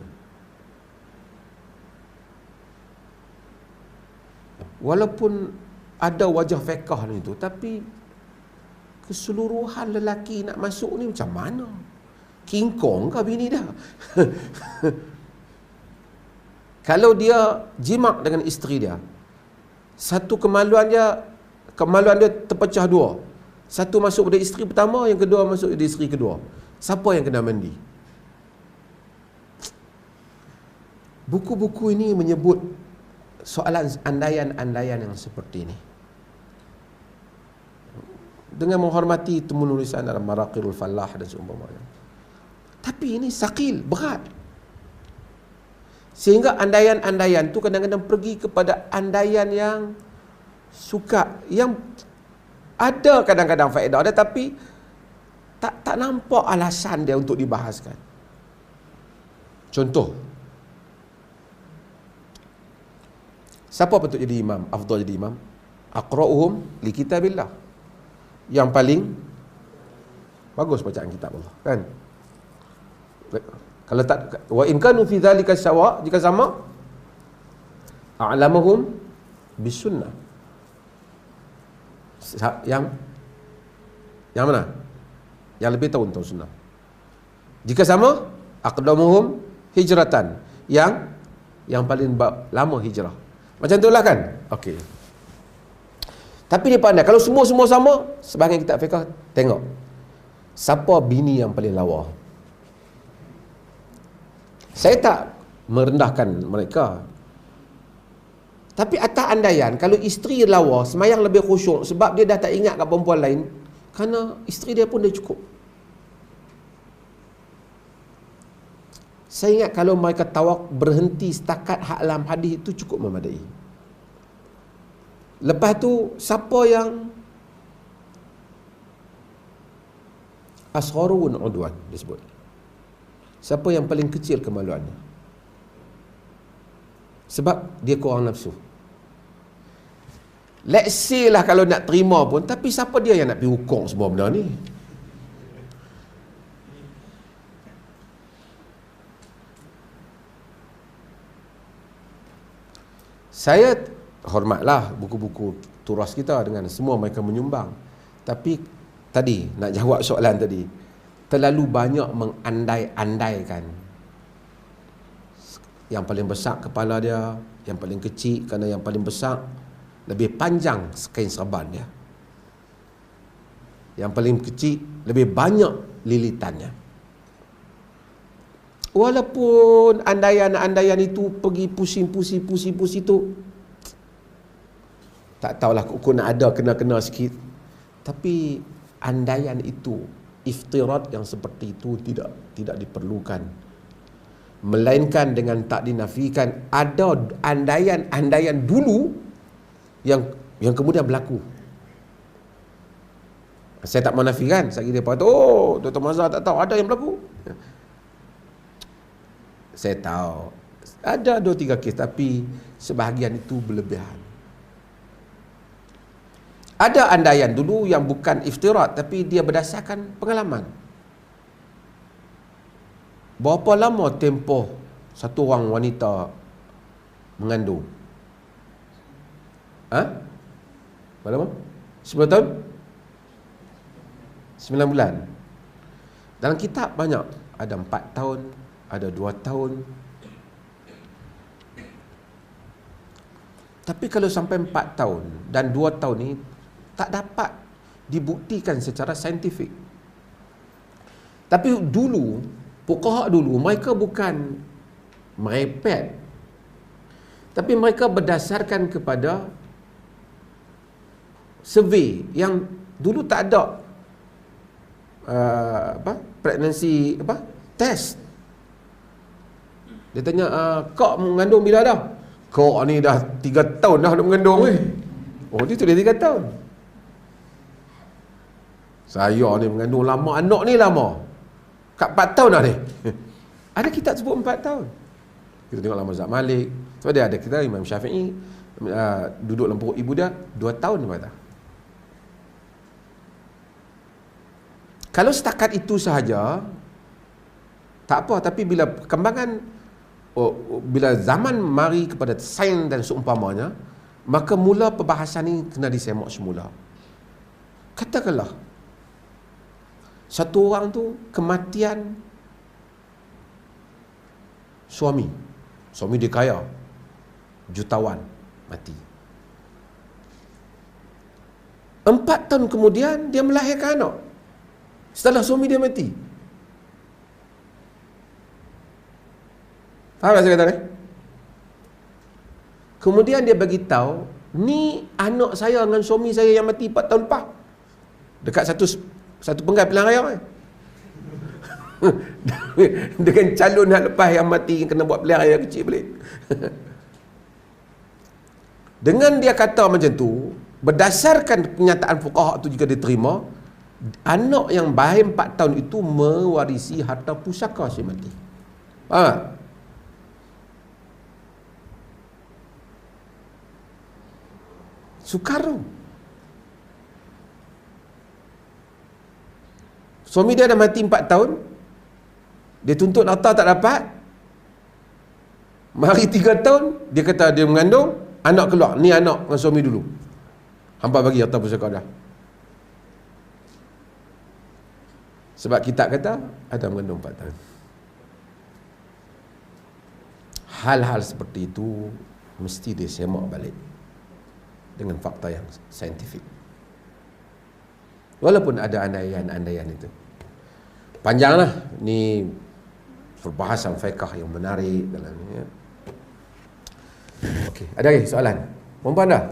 Walaupun ada wajah fiqh ni tu, tapi keseluruhan lelaki nak masuk ni macam mana? King Kong ke bini dia? Kalau dia jimak dengan isteri dia, satu kemaluan dia terpecah dua. Satu masuk pada isteri pertama, yang kedua masuk pada isteri kedua. Siapa yang kena mandi? Buku-buku ini menyebut soalan andaian-andaian yang seperti ini. Dengan menghormati penulisan dalam Maraqirul Fallah dan seumpamanya. Tapi ini sakil, berat. Sehingga andaian-andaian tu kadang-kadang pergi kepada andaian yang suka, yang ada kadang-kadang faedah dia, tapi tak nampak alasan dia untuk dibahaskan. Contoh, siapa patut jadi imam? Afdal jadi imam? Aqra'uhum li kitabillah. Yang paling bagus bacaan kitab Allah, kan? Kalau tak, wa in kanu fi dzalika sawa, jika sama, a'lamuhum bisunnah. Yang mana? Yang lebih tahu tentang sunnah. Jika sama, aqdamuhum hijratan. Yang paling lama hijrah. Macam itulah kan? Okey. Tapi dia pandai, kalau semua sama, sebahagian kitab fiqh tengok siapa bini yang paling lawa. Saya tak merendahkan mereka, tapi atas andaian kalau isteri lawa, semayang lebih khusyuk sebab dia dah tak ingat kat perempuan lain, kerana isteri dia pun dah cukup. Saya ingat kalau mereka tawak berhenti setakat hak alam hadis itu cukup memadai. Lepas tu siapa yang asgharun udwan disebut, siapa yang paling kecil kemaluannya, sebab dia kurang nafsu. Let's say lah kalau nak terima pun, tapi siapa dia yang nak pergi hukum semua benda ni? Saya hormatlah buku-buku turas kita dengan semua mereka menyumbang. Tapi tadi, nak jawab soalan tadi, terlalu banyak mengandai-andaikan. Yang paling besar kepala dia, yang paling kecil, kerana yang paling besar lebih panjang kain serban dia. Yang paling kecil lebih banyak lilitannya. Walaupun andaian-andaian itu pergi pusing-pusing tu, tak tahulah kok nak ada kena-kena sikit. Tapi andaian itu, iftirat yang seperti itu tidak diperlukan. Melainkan dengan tak dinafikan, ada andaian-andaian dulu yang kemudian berlaku. Saya tak menafikan, saya kira dia Dr. Mazhar tak tahu, ada yang berlaku. Saya tahu ada 2-3 kes, tapi sebahagian itu berlebihan. Ada andaian dulu yang bukan iftirat, tapi dia berdasarkan pengalaman. berapa lama tempoh satu orang wanita mengandung? Berapa lama? 10 tahun? 9 bulan. Dalam kitab banyak, ada 4 tahun, ada 2 tahun. Tapi kalau sampai 4 tahun dan 2 tahun ni tak dapat dibuktikan secara saintifik. Tapi dulu, fuqaha dulu, mereka bukan merepet, tapi mereka berdasarkan kepada survey yang dulu tak ada pregnancy test. Dia tanya, kau mengandung bila dah? Kau ni dah 3 tahun dah mengandung ni. Oh, dia tulis 3 tahun. Saya ni mengandung lama, anak ni lama. Kat 4 tahun dah ni. Ada kitab sebut 4 tahun. Kita tengok Mazhab Malik. Sebab dia ada kita Imam Syafi'i duduk dalam perut ibu dia 2 tahun dia kata. Kalau setakat itu sahaja tak apa, tapi bila perkembangan, bila zaman mari kepada sains dan seumpamanya, maka mula perbahasan ni kena disemak semula. Katakanlah satu orang tu kematian suami dia kaya, jutawan, mati. 4 tahun kemudian dia melahirkan anak setelah suami dia mati. Faham tak saya kata ni? Kemudian dia bagi tahu, ni anak saya dengan suami saya yang mati 4 tahun lepas. Dekat satu penggal pilihan raya kan? Dengan calon nak lepas yang mati kena buat pilihan raya kecil balik. Dengan dia kata macam tu, berdasarkan kenyataan fuqaha tu jika diterima, anak yang bahir 4 tahun itu mewarisi harta pusaka si mati. Faham tak? Soekarno, suami dia dah mati 4 tahun, dia tuntut harta tak dapat. Mari 3 tahun, dia kata dia mengandung, anak keluar. Ni anak dengan suami dulu, hampa bagi harta pusaka dah. Sebab kita kata ada mengandung 4 tahun. Hal-hal seperti itu mesti disemak balik dengan fakta yang saintifik. Walaupun ada andaian-andaian itu. Panjanglah ni perbahasan fiqh yang menarik dalam ni ya. Okey, ada lagi soalan? Perempuan dah?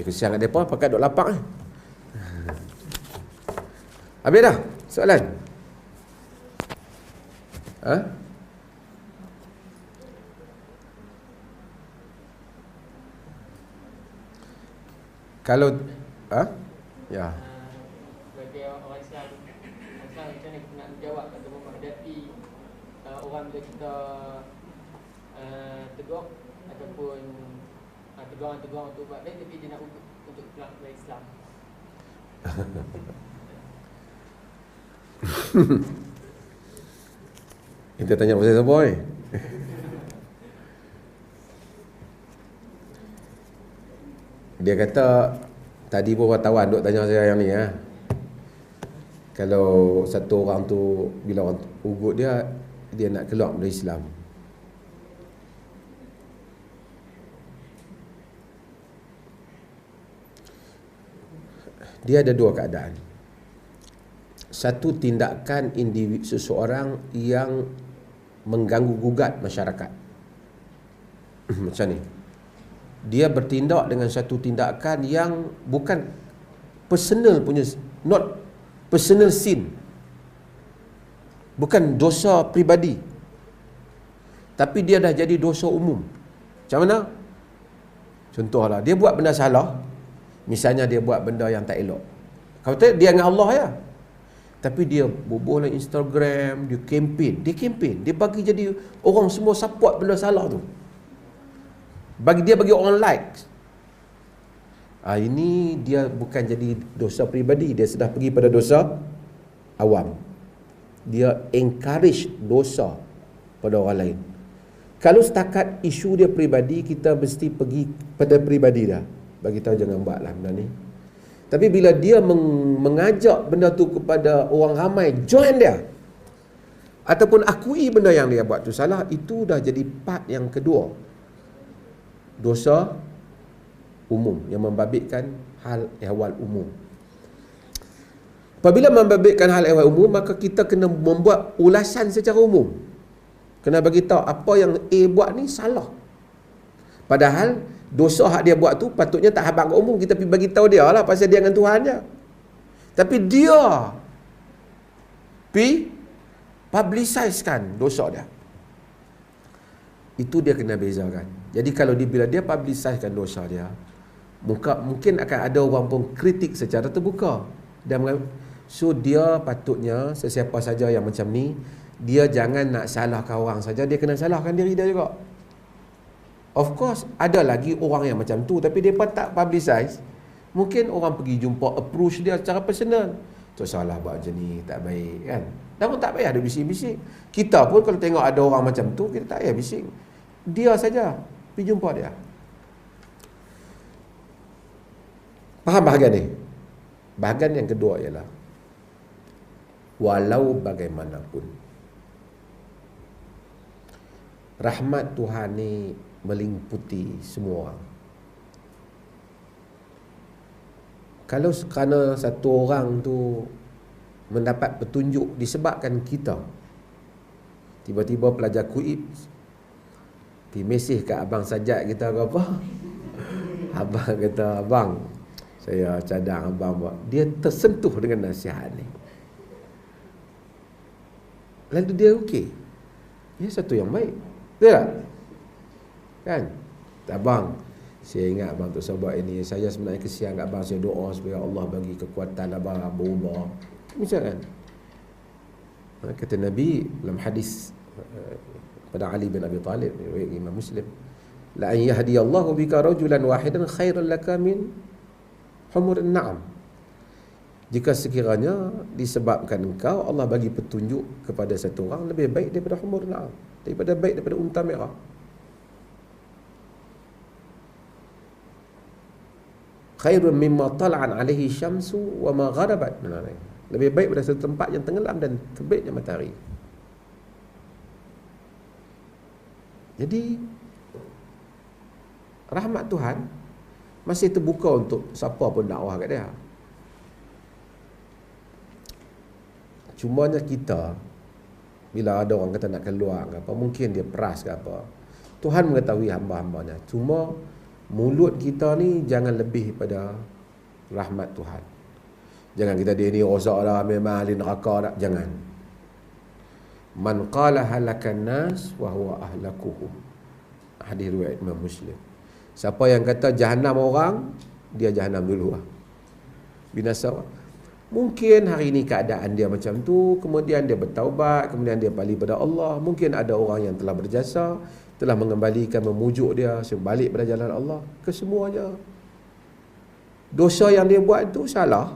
Kesian kat depa pakai duk lapak ni. Habis dah soalan? Kalau ya.
Sebagai orang Islam macam mana kita nak menjawab atau menghadapi orang bila kita tegur ataupun teguran untuk buat baik tapi dia nak untuk pulang ke Islam.
Kita tanya pasal siapa ni? Dia kata tadi pun wartawan duk tanya saya yang ni ya. Kalau satu orang tu bila orang ugut dia nak keluar dari Islam. Dia ada 2 keadaan. Satu, tindakan individu seseorang yang mengganggu gugat masyarakat. Macam ni. Dia bertindak dengan satu tindakan yang bukan personal punya, not personal sin, bukan dosa pribadi, tapi dia dah jadi dosa umum. Macam mana? Contohlah, dia buat benda salah. Misalnya dia buat benda yang tak elok. Kalau tak, dia dengan Allah ya. Tapi dia bubuh dalam Instagram, dia kempen. Dia bagi jadi orang semua support benda salah tu. Bagi orang like. Ini dia bukan jadi dosa pribadi, dia sudah pergi pada dosa awam. dia encourage dosa pada orang lain. Kalau setakat isu dia peribadi, kita mesti pergi pada peribadi dia, bagi tahu jangan buatlah benda ni. Tapi bila dia mengajak benda tu kepada orang ramai, join dia, ataupun akui benda yang dia buat tu salah, itu dah jadi part yang kedua, dosa umum yang membabitkan hal ehwal umum. Apabila membabitkan hal ehwal umum, maka kita kena membuat ulasan secara umum. Kena bagi tahu apa yang A buat ni salah. Padahal dosa hak dia buat tu patutnya tak habaq ke umum, kita pergi bagi tahu dia lah pasal dia dengan Tuhan je. Tapi dia pi publicizekan dosa dia. Itu dia kena bezakan. Jadi kalau bila dia publicizekan dosa dia, mungkin akan ada orang pun kritik secara terbuka. So dia patutnya sesiapa saja yang macam ni, dia jangan nak salahkan orang saja, dia kena salahkan diri dia juga. Of course, ada lagi orang yang macam tu, tapi mereka tak publicize. Mungkin orang pergi jumpa, approach dia secara personal. Tu salah buat macam ni, tak baik kan. Namun tak payah ada bising-bising. Kita pun kalau tengok ada orang macam tu, kita tak payah bising. Dia saja, pergi jumpa dia. Faham bahagian ni? Bahagian yang kedua ialah, walau bagaimanapun, rahmat Tuhan ni meliputi semua orang. Kalau kerana satu orang tu mendapat petunjuk disebabkan kita, tiba-tiba pelajar kuib pergi mesej kat abang Sajad kita ke apa, abang kata, abang saya cadang abang buat, dia tersentuh dengan nasihat ni, lalu dia okey, dia satu yang baik, betul tak? Kan? Abang, saya ingat abang tu sahabat ini, saya sebenarnya kesian kat abang, saya doa supaya Allah bagi kekuatan abang berubah. Macam kan? Kata Nabi dalam hadis pada Ali bin Abi Talib, riwayat Imam Muslim, la an yahdiyallahu bika rajulan wahidan khairan laka min humurin na'am. Jika sekiranya disebabkan engkau Allah bagi petunjuk kepada satu orang, lebih baik daripada humur na'am, daripada unta merah. Khairun mimma tala'an alaihi syamsu wa ma gharabat. Lebih baik pada satu tempat yang tenggelam dan terbitnya matahari. Jadi rahmat Tuhan masih terbuka untuk siapa pun dakwah kat dia. Cumanya kita, bila ada orang kata nak keluar ke apa, mungkin dia peras ke apa, Tuhan mengetahui hamba-hambanya. Cuma mulut kita ni jangan lebih pada rahmat Tuhan. Jangan kita dia ni rosak dah, memang ahli neraka dah. Jangan. Man qala halakan nas wa huwa ahlakuhum. Hadis riwayat Imam Muslim. Siapa yang kata jahanam orang, dia jahanam dulu lah. Binasa. Mungkin hari ini keadaan dia macam tu, kemudian dia bertaubat, kemudian dia balik pada Allah. Mungkin ada orang yang telah berjasa, telah mengembalikan, memujuk dia balik pada jalan Allah. Kesemuanya dosa yang dia buat itu salah,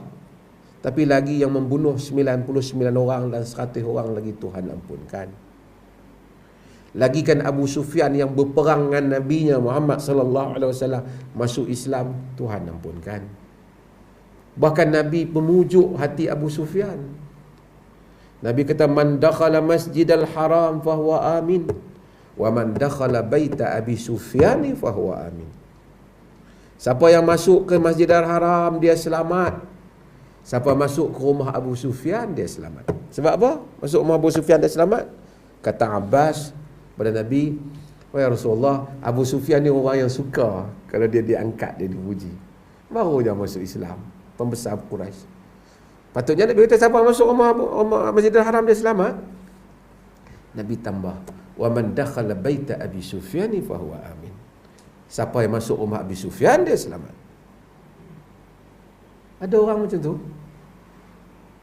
tapi lagi yang membunuh 99 orang dan 100 orang lagi Tuhan ampunkan. Lagi kan Abu Sufyan yang berperang dengan Nabi-Nya Muhammad sallallahu alaihi wasallam masuk Islam, Tuhan ampunkan. Bahkan Nabi pemujuk hati Abu Sufyan. Nabi kata, man dakhala masjidal haram fahuwa amin, wa man dakhala baita Abi Sufyan fahuwa amin. Siapa yang masuk ke Masjidil Haram, dia selamat. Siapa masuk ke rumah Abu Sufyan, dia selamat. Sebab apa? Masuk rumah Abu Sufyan dia selamat? Kata Abbas pada Nabi, wahai Rasulullah, Abu Sufyan ni orang yang suka kalau dia diangkat, dia dipuji. Baru dia masuk Islam, pembesar Quraisy. Patutnya Nabi kata, siapa masuk rumah Masjidil Haram dia selamat? Nabi tambah, wa man dakhala baita Abi Sufyan fa huwa amin. Siapa yang masuk rumah Abi Sufyan, dia selamat. Ada orang macam tu.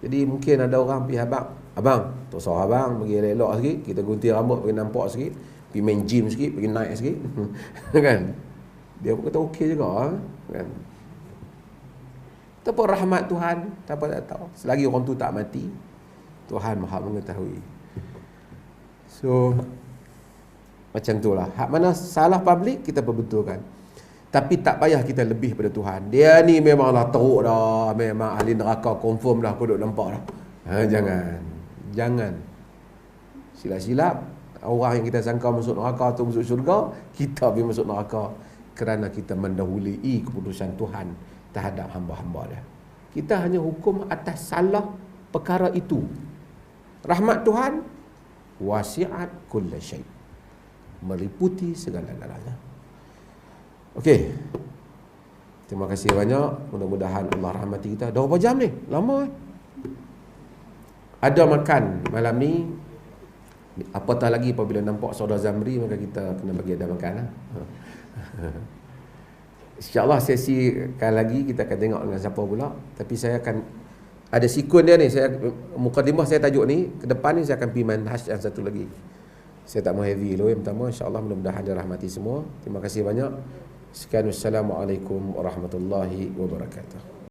Jadi mungkin ada orang pergi abang, tak usah abang, pergi elok sikit, kita gunting rambut, pergi nampak sikit, pergi main gym sikit, pergi naik sikit. Kan? Dia pun kata okey juga, kan? Itu pun rahmat Tuhan, siapa tak tahu. Selagi orang tu tak mati, Tuhan Maha mengetahui. So macam itulah. Hak mana salah public kita perbetulkan. Tapi tak payah kita lebih pada Tuhan. Dia ni memanglah teruk dah, memang ahli neraka confirm dah, aku duk nampak dah. Jangan. Silap-silap orang yang kita sangka masuk neraka atau masuk syurga, kita pergi masuk neraka kerana kita mendahului keputusan Tuhan terhadap hamba-hamba dia. Kita hanya hukum atas salah perkara itu. Rahmat Tuhan wasi'at kulla syai', meliputi segala-galanya. Okey. Terima kasih banyak. Mudah-mudahan Allah rahmati kita. Dah berapa jam ni? Lama Ada makan malam ni. Apatah lagi apabila nampak saudara Zamri, maka kita kena bagi ada makan lah. InsyaAllah sesi kali lagi kita akan tengok dengan siapa pula. Tapi saya akan ada sikun dia ni. Mukadimah saya tajuk ni. Ke depan ni saya akan pergi manhaj yang satu lagi. Saya tak mau heavy dulu yang pertama. InsyaAllah mudah-mudahan dirahmati semua. Terima kasih banyak. Sekian, wassalamualaikum warahmatullahi wabarakatuh.